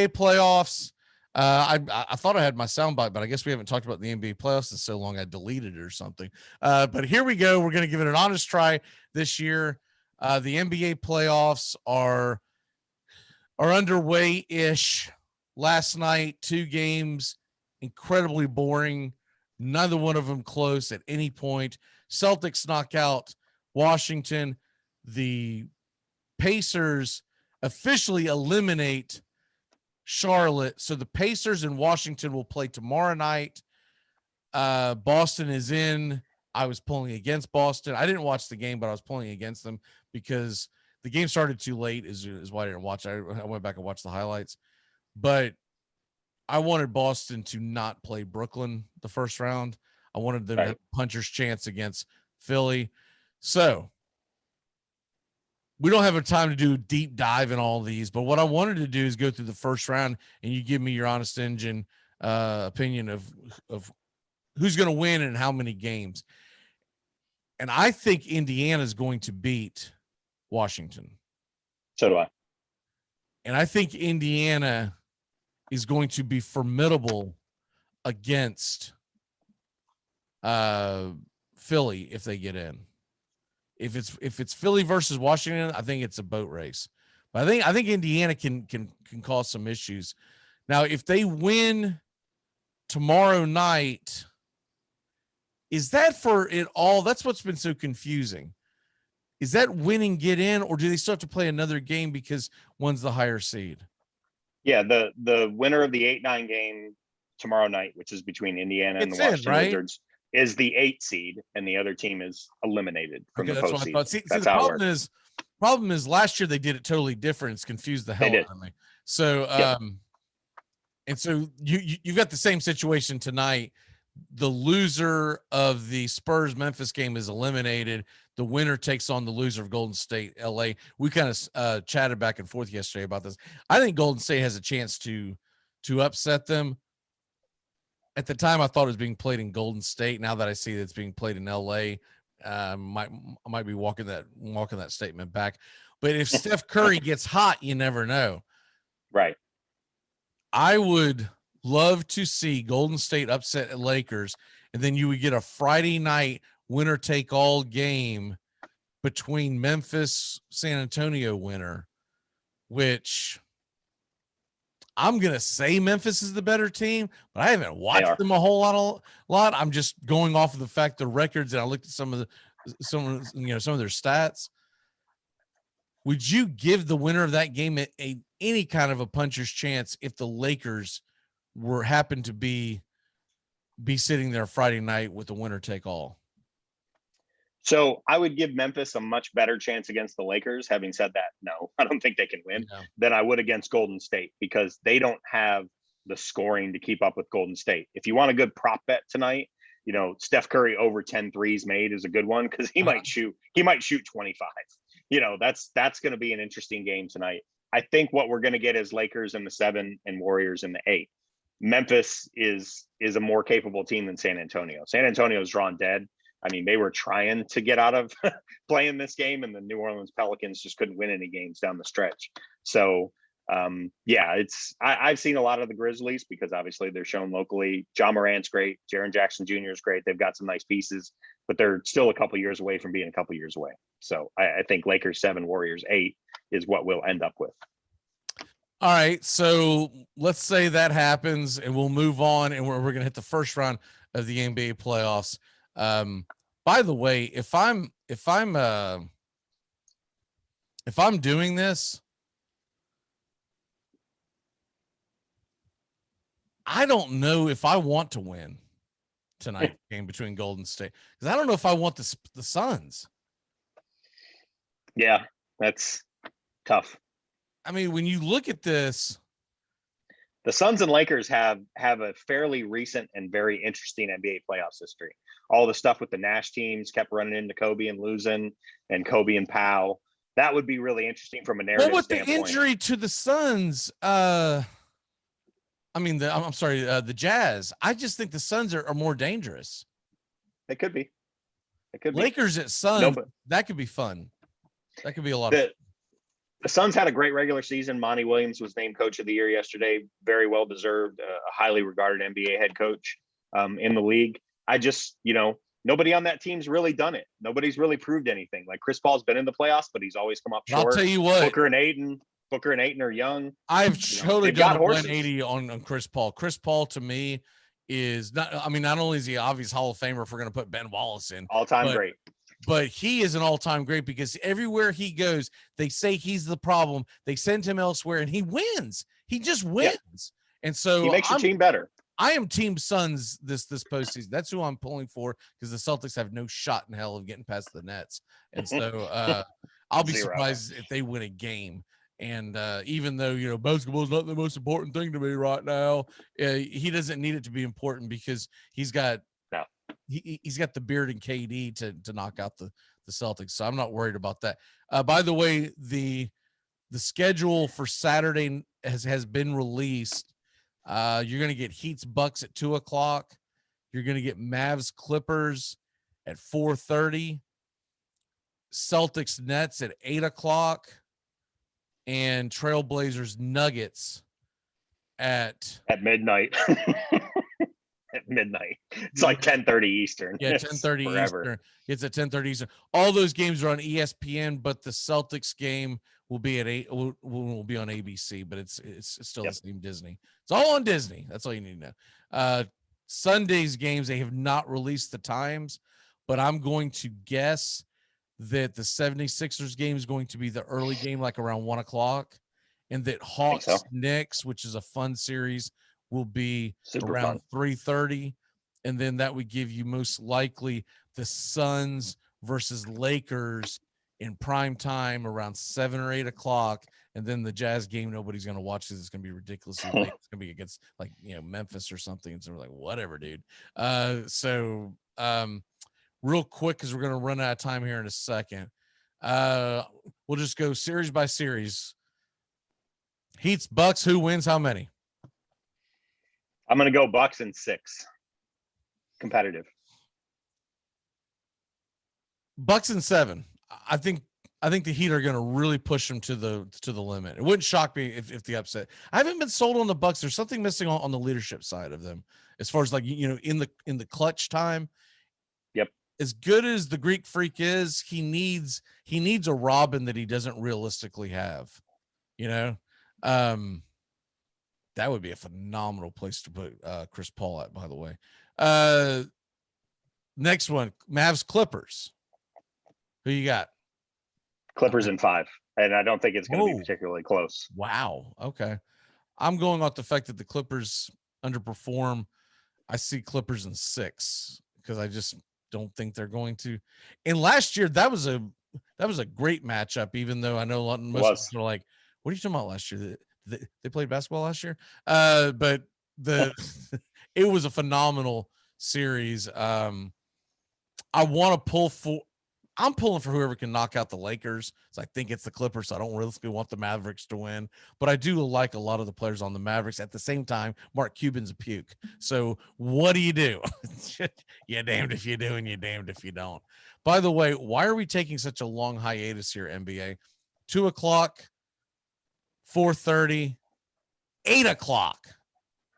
playoffs. I thought I had my soundbite, but I guess we haven't talked about the NBA playoffs in so long I deleted it or something. But here we go. We're going to give it an honest try this year. The NBA playoffs are underway-ish. Last night, 2 games, incredibly boring. Neither one of them close at any point. Celtics knock out Washington. The Pacers officially eliminate Charlotte. So the Pacers and Washington will play tomorrow night. Boston is in. I was pulling against Boston. I didn't watch the game, but I was pulling against them because the game started too late is why I didn't watch it. I went back and watched the highlights. But I wanted Boston to not play Brooklyn the first round. I wanted them to have a puncher's chance against Philly. So we don't have a time to do a deep dive in all these, but what I wanted to do is go through the first round and you give me your honest engine opinion of who's going to win and how many games. And I think Indiana is going to beat Washington. So do I. And I think Indiana is going to be formidable against Philly if they get in. If it's Philly versus Washington, I think it's a boat race. But I think Indiana can cause some issues. Now, if they win tomorrow night, is that for it all? That's what's been so confusing. Is that winning get in, or do they still have to play another game because one's the higher seed? Yeah, the winner of the 8-9 game tomorrow night, which is between Indiana and the Washington Wizards, is the 8 seed, and the other team is eliminated from the that's what I thought. postseason. See, That's the how it problem works. problem is last year they did it totally different. It's confused the hell out of me. So and so you got the same situation tonight. The loser of the Spurs Memphis game is eliminated. The winner takes on the loser of Golden State LA. We kind of chatted back and forth yesterday about this. I think Golden State has a chance to upset them. At the time, I thought it was being played in Golden State. Now that I see that it's being played in LA, I might be walking that statement back. But if Steph Curry gets hot, you never know. Right. I would love to see Golden State upset Lakers, and then you would get a Friday night winner take all game between Memphis, San Antonio winner, which I'm going to say Memphis is the better team, but I haven't watched them a whole lot. I'm just going off of the fact the records, and I looked at some of their stats. Would you give the winner of that game any kind of a puncher's chance if the Lakers happened to be sitting there Friday night with the winner take all? So I would give Memphis a much better chance against the Lakers. Having said that, no, I don't think they can win than I would against Golden State, because they don't have the scoring to keep up with Golden State. If you want a good prop bet tonight, Steph Curry over 10 threes made is a good one, because he might shoot 25. That's going to be an interesting game tonight. I think what we're going to get is Lakers in the 7 and Warriors in the 8. Memphis is a more capable team than San Antonio. San Antonio's drawn dead. I mean, they were trying to get out of playing this game, and the New Orleans Pelicans just couldn't win any games down the stretch. So, I've seen a lot of the Grizzlies because obviously they're shown locally. John Morant's great. Jaren Jackson Jr. is great. They've got some nice pieces, but they're still a couple years away from being a couple years away. So I think Lakers 7, Warriors 8 is what we'll end up with. All right, so let's say that happens, and we'll move on, and we're going to hit the first round of the NBA playoffs. By the way, if I'm doing this, I don't know if I want to win tonight's game between Golden State, because I don't know if I want the Suns. Yeah, that's tough. I mean, when you look at this, the Suns and Lakers have a fairly recent and very interesting NBA playoffs history. All the stuff with the Nash teams kept running into Kobe and losing, and Kobe and Powell. That would be really interesting from a narrative well, with standpoint. The injury to the Suns, the Jazz. I just think the Suns are more dangerous. It could be. Lakers at Suns. That could be fun. That could be a lot of fun. The Suns had a great regular season. Monty Williams was named Coach of the Year yesterday. Very well deserved. A highly regarded NBA head coach in the league. I just, nobody on that team's really done it. Nobody's really proved anything. Like Chris Paul's been in the playoffs, but he's always come up short. I'll tell you what. Booker and Ayton are young. I've totally done a 180 on Chris Paul. Chris Paul to me is not. I mean, not only is he an obvious Hall of Famer if we're going to put Ben Wallace in, all-time great. But he is an all-time great because everywhere he goes, they say he's the problem. They send him elsewhere, and he wins. He just wins. Yeah. And so he makes your team better. I am Team Suns this postseason. That's who I'm pulling for, because the Celtics have no shot in hell of getting past the Nets. And so I'll be surprised if they win a game. And even though, basketball is not the most important thing to me right now, he doesn't need it to be important because he's got the beard and KD to knock out the Celtics. So I'm not worried about that. By the way, the schedule for Saturday has been released. You're going to get Heat's Bucks at 2:00. You're going to get Mavs Clippers at 4:30. Celtics Nets at 8:00, and Trailblazers Nuggets at midnight. At midnight. It's like 10:30 Eastern. Yeah, 10:30 Eastern. It's at 10:30 Eastern. All those games are on ESPN, but the Celtics game will be at 8. Will be on ABC, but it's still the same Disney. It's all on Disney. That's all you need to know. Sunday's games, they have not released the times, but I'm going to guess that the 76ers game is going to be the early game, like around 1:00, and that Hawks Knicks, which is a fun series, will be around 3:30, and then that would give you most likely the Suns versus Lakers in prime time around 7 or 8:00, and then the Jazz game nobody's going to watch because it's going to be ridiculously late. It's going to be against Memphis or something, and so we're like, whatever, dude. Real quick, because we're going to run out of time here in a second. We'll just go series by series. Heat's Bucks, who wins how many? I'm going to go Bucks in 6. Competitive. Bucks in 7. I think the Heat are going to really push them to the limit. It wouldn't shock me if the upset. I haven't been sold on the Bucks. There's something missing on the leadership side of them, as far as in the clutch time. Yep. As good as the Greek Freak is, he needs a Robin that he doesn't realistically have. That would be a phenomenal place to put Chris Paul at, by the way. Next one, Mavs Clippers. Who you got? Clippers in 5, and I don't think it's going to be particularly close. Wow. Okay. I'm going off the fact that the Clippers underperform. I see Clippers in 6 because I just don't think they're going to. And last year, that was a great matchup, even though I know a lot most people are like, what are you talking about last year? They played basketball last year. But it was a phenomenal series. I'm pulling for whoever can knock out the Lakers. So I think it's the Clippers. So I don't really want the Mavericks to win, but I do like a lot of the players on the Mavericks. At the same time, Mark Cuban's a puke. So what do? You're damned if you do and you're damned if you don't. By the way, why are we taking such a long hiatus here, NBA? 2:00, 4:30, 8:00.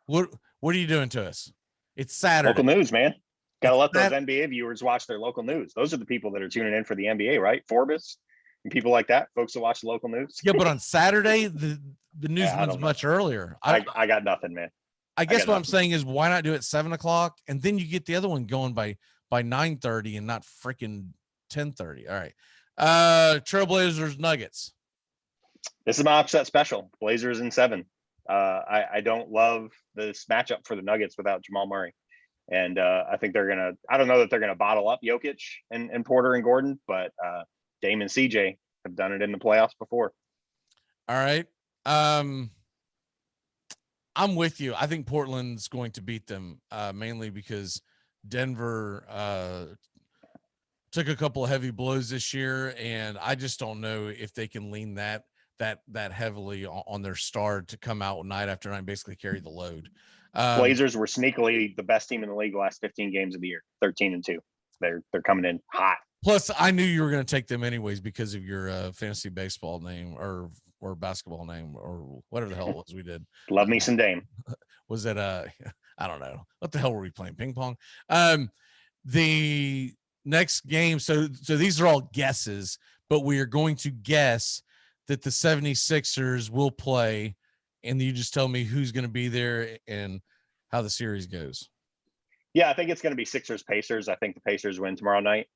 What are you doing to us? It's Saturday. Local news, man. Got to let those NBA viewers watch their local news. Those are the people that are tuning in for the NBA, right? Forbes and people like that, folks that watch the local news. Yeah, but on Saturday, the news runs much earlier. I got nothing, man. I guess what I'm saying is, why not do it 7:00, and then you get the other one going by 9:30 and not freaking 10:30. All right. Trailblazers Nuggets. This is my upset special. Blazers in 7. I don't love this matchup for the Nuggets without Jamal Murray. And I think I don't know that they're going to bottle up Jokic and Porter and Gordon, but Dame and CJ have done it in the playoffs before. All right. I'm with you. I think Portland's going to beat them, mainly because Denver took a couple of heavy blows this year, and I just don't know if they can lean that heavily on their star to come out night after night and basically carry the load. Blazers were sneakily the best team in the league the last 15 games of the year, 13-2. They're coming in hot. Plus, I knew you were going to take them anyways because of your fantasy baseball name or basketball name or whatever the hell it was we did. Love me some Dame. Was it I don't know. What the hell were we playing? Ping pong? The next game, so these are all guesses, but we are going to guess that the 76ers will play, and you just tell me who's going to be there and how the series goes. Yeah, I think it's going to be Sixers-Pacers. I think the Pacers win tomorrow night,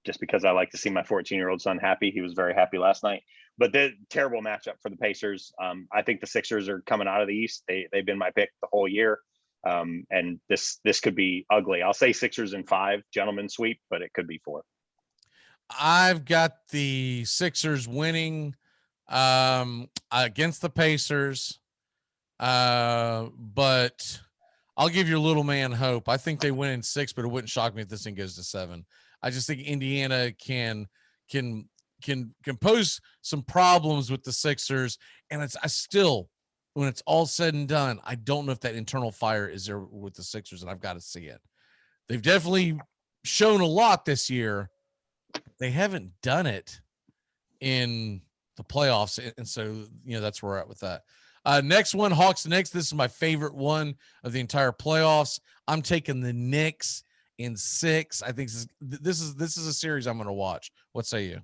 just because I like to see my 14-year-old son happy. He was very happy last night. But the terrible matchup for the Pacers. I think the Sixers are coming out of the East. They've been my pick the whole year, and this could be ugly. I'll say Sixers in 5, gentlemen sweep, but it could be 4. I've got the Sixers winning against the Pacers, but I'll give your little man hope. I think they win in 6, but it wouldn't shock me if this thing goes to 7. I just think Indiana can pose some problems with the Sixers, and I still, when it's all said and done, I don't know if that internal fire is there with the Sixers, and I've got to see it. They've definitely shown a lot this year. They haven't done it in the playoffs, and so that's where we're at with that. Next one, Hawks Knicks. This is my favorite one of the entire playoffs. I'm taking the Knicks in 6. I think this is a series I'm going to watch. What say you?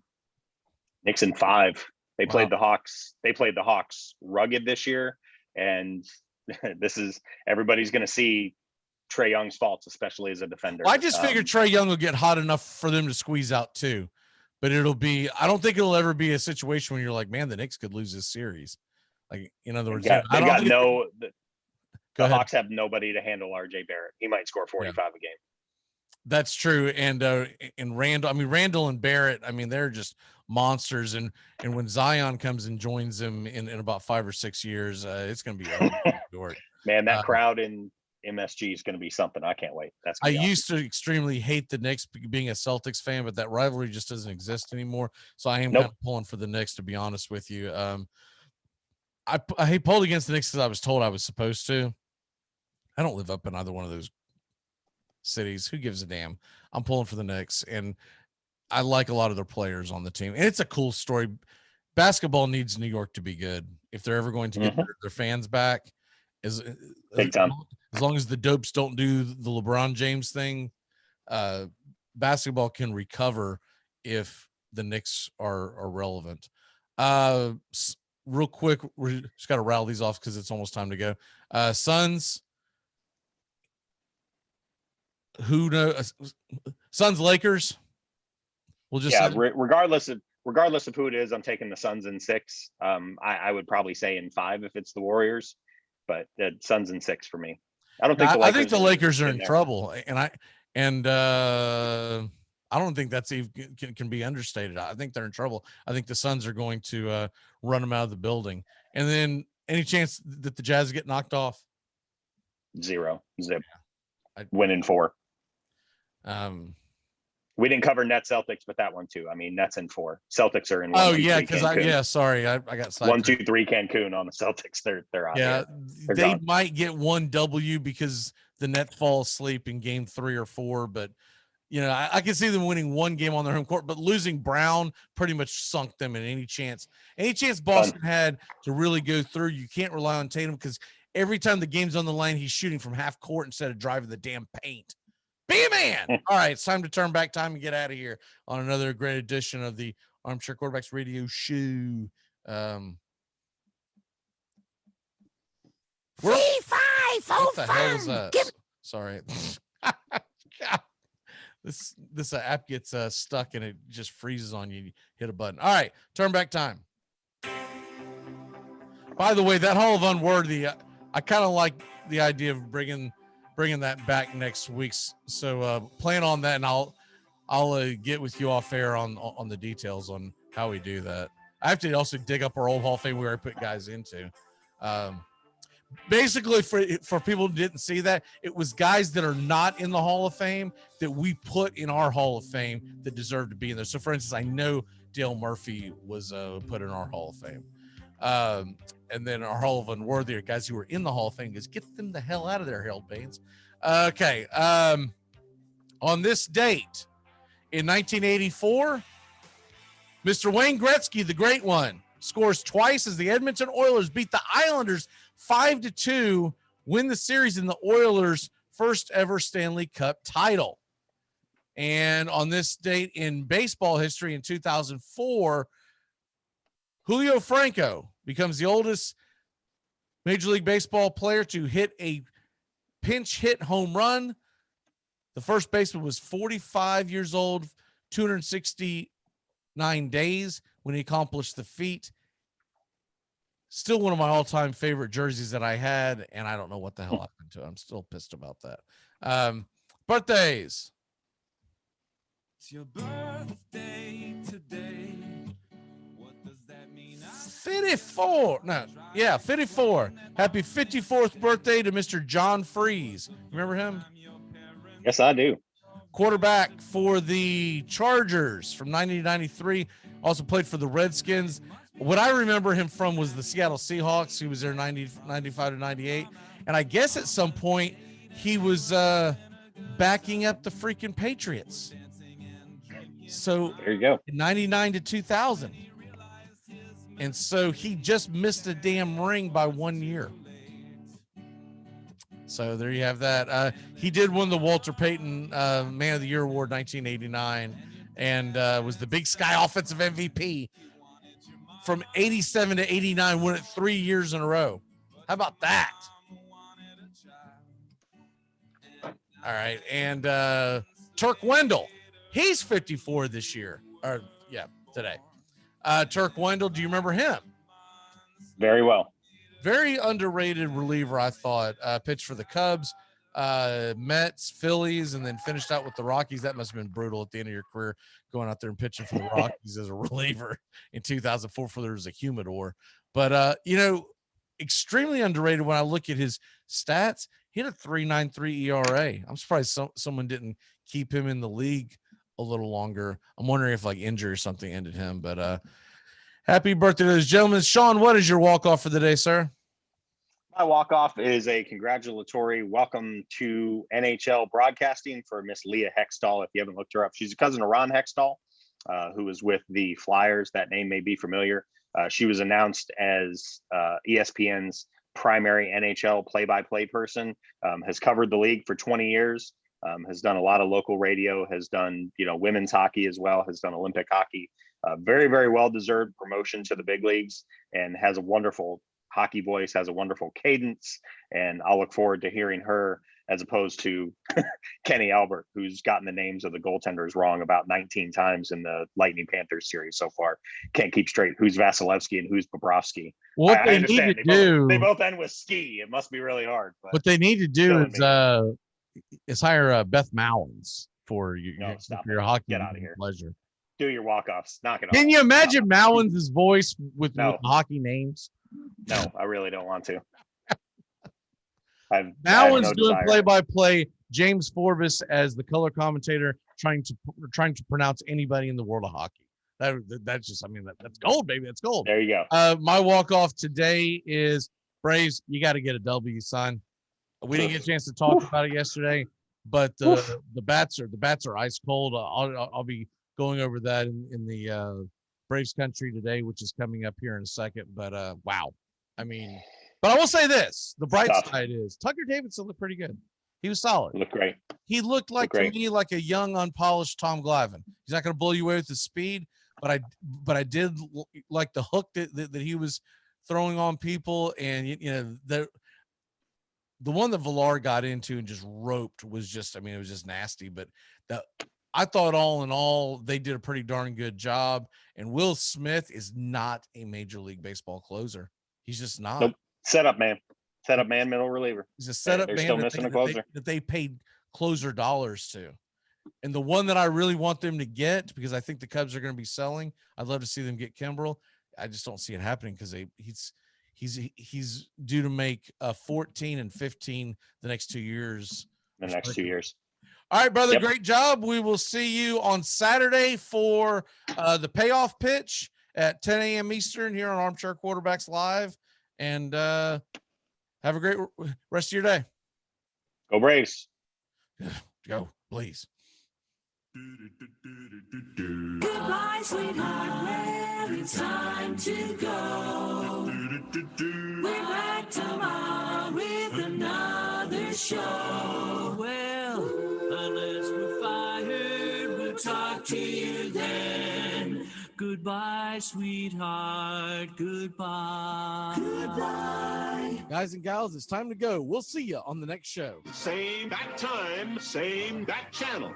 Knicks in 5. They played the Hawks. They played the Hawks rugged this year, and everybody's going to see Trae Young's faults, especially as a defender. I just figured Trae Young will get hot enough for them to squeeze out too, but I don't think it'll ever be a situation when you're like, man, the Knicks could lose this series. Like, in other words, the Hawks have nobody to handle RJ Barrett. He might score 45 a game. That's true. And Randall and Barrett, they're just monsters. And when Zion comes and joins them in about 5 or 6 years, it's going to be over. Man, that crowd in MSG is going to be something. I can't wait. I used to extremely hate the Knicks being a Celtics fan, but that rivalry just doesn't exist anymore. So I am kind of pulling for the Knicks, to be honest with you. I pulled against the Knicks because I was told I was supposed to. I don't live up in either one of those cities. Who gives a damn? I'm pulling for the Knicks, and I like a lot of their players on the team. And it's a cool story. Basketball needs New York to be good if they're ever going to get their fans back. As long as the dopes don't do the LeBron James thing, basketball can recover if the Knicks are relevant. Real quick, we just got to rattle these off because it's almost time to go. Suns. Who knows? Suns, Lakers. We'll just regardless of who it is, I'm taking the Suns in 6. I would probably say in 5 if it's the Warriors, but the Suns in 6 for me. I don't think. I think the Lakers are in trouble, and I don't think that's even can be understated. I think they're in trouble. I think the Suns are going to run them out of the building. And then any chance that the Jazz get knocked off? 0. Zip. Win in 4. We didn't cover Nets Celtics, but that one too. Nets in 4. Celtics are in. Oh yeah, because sorry, I got sidetracked. 1, 2, 3 Cancun on the Celtics. They're out. Yeah, they might get 1 W because the Nets fall asleep in game 3 or 4, but. I can see them winning 1 game on their home court, but losing Brown pretty much sunk them in any chance Boston had to really go through. You can't rely on Tatum because every time the game's on the line, he's shooting from half court instead of driving the damn paint. Be a man. All right, it's time to turn back time and get out of here on another great edition of the Armchair Quarterbacks Radio Show. What the hell is that? Sorry. This app gets stuck and it just freezes on you. You hit a button. All right, turn back time. By the way, that Hall of Unworthy, I kind of like the idea of bringing that back next week. So plan on that, and I'll get with you off air on the details on how we do that. I have to also dig up our old Hall of Fame we already put guys into. Basically, for people who didn't see that, it was guys that are not in the Hall of Fame that we put in our Hall of Fame that deserve to be in there. So, for instance, I know Dale Murphy was put in our Hall of Fame. And then our Hall of Unworthy are guys who were in the Hall of Fame. Because get them the hell out of there, Harold Baines. Okay. On this date in 1984, Mr. Wayne Gretzky, the great one, scores twice as the Edmonton Oilers beat the Islanders 5-2, win the series in the Oilers' first ever Stanley Cup title. And on this date in baseball history in 2004, Julio Franco becomes the oldest Major League Baseball player to hit a pinch hit home run. The first baseman was 45 years old, 269 days when he accomplished the feat. Still one of my all-time favorite jerseys that I had, and I don't know what the hell happened to it. I'm still pissed about that. Birthdays. It's your birthday today. What does that mean? Fit 54. No, yeah, 54. Happy 54th birthday to Mr. John Freeze. Remember him? Yes, I do. Quarterback for the Chargers from 1993. Also played for the Redskins. What I remember him from was the Seattle Seahawks. He was there 95 to 98. And I guess at some point he was backing up the freaking Patriots. So there you go. 99 to 2000. And so he just missed a damn ring by 1 year. So there you have that. He did win the Walter Payton Man of the Year Award 1989 and was the Big Sky Offensive MVP from 87 to 89, won it 3 years in a row. How about that? All right. And Turk Wendell, he's 54 this year. Or yeah, today. Turk Wendell, do you remember him? Very well. Very underrated reliever, I thought. Pitched for the Cubs, Mets, Phillies, and then finished out with the Rockies. That must have been brutal at the end of your career, going out there and pitching for the Rockies as a reliever in 2004 for there was a humidor. But, extremely underrated when I look at his stats. He had a 3.93 ERA. I'm surprised someone didn't keep him in the league a little longer. I'm wondering if like injury or something ended him, but happy birthday to those gentlemen. Sean, what is your walk-off for the day, sir? My walk-off is a congratulatory welcome to NHL broadcasting for Miss Leah Hextall. If you haven't looked her up, she's a cousin of Ron Hextall, who was with the Flyers. That name may be familiar. She was announced as ESPN's primary NHL play-by-play person, has covered the league for 20 years, has done a lot of local radio, has done, women's hockey as well, has done Olympic hockey. Very, very well-deserved promotion to the big leagues, and has a wonderful hockey voice, has a wonderful cadence, and I'll look forward to hearing her as opposed to Kenny Albert, who's gotten the names of the goaltenders wrong about 19 times in the Lightning Panthers series so far. Can't keep straight who's Vasilevsky and who's Bobrovsky. What they need to do, they both end with ski. It must be really hard. But what they need to do is hire Beth Mallins for your hockey. Get out of here. Pleasure. Do your walk-offs. Knock it off. Can you imagine Mallins' voice with hockey names? No, I really don't want to. Mallins doing play-by-play. James Forbes as the color commentator, trying to pronounce anybody in the world of hockey. That's just, that's gold, baby. That's gold. There you go. My walk-off today is Braves. You got to get a W, son. We didn't get a chance to talk about it yesterday, but the bats are ice cold. I'll be going over that in the Braves country today, which is coming up here in a second. But wow, but I will say this: the bright side is Tucker Davidson looked pretty good. He was solid. Looked great. He looked like to me like a young, unpolished Tom Glavine. He's not going to blow you away with his speed, but I did like the hook that he was throwing on people, and the one that Villar got into and just roped was just, it was just nasty. But I thought all in all, they did a pretty darn good job. And Will Smith is not a Major League Baseball closer. He's just not. Nope. Setup man, middle reliever. He's a setup man. Still missing a closer that they paid closer dollars to. And the one that I really want them to get, because I think the Cubs are going to be selling, I'd love to see them get Kimbrel. I just don't see it happening because he's due to make 14 and 15 the next 2 years. The next 2 years. All right, brother. Yep. Great job. We will see you on Saturday for the payoff pitch at 10 a.m. Eastern here on Armchair Quarterbacks Live. And have a great rest of your day. Go Braves. Go, please. Goodbye, sweetheart. Well, it's time to go. We're back tomorrow with another show. Well, unless we're fired, we'll talk to you then. Goodbye, sweetheart. Goodbye. Goodbye. Guys and gals, it's time to go. We'll see you on the next show. Same bat time, same bat channel.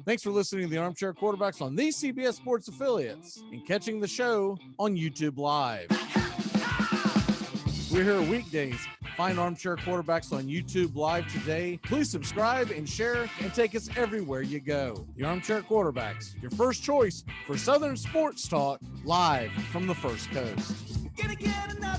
Thanks for listening to the Armchair Quarterbacks on these CBS Sports affiliates and catching the show on YouTube Live. We're here weekdays, Find Armchair Quarterbacks on YouTube Live today. Please subscribe and share and take us everywhere you go. The Armchair Quarterbacks, your first choice for Southern sports talk, live from the First Coast. Gonna get another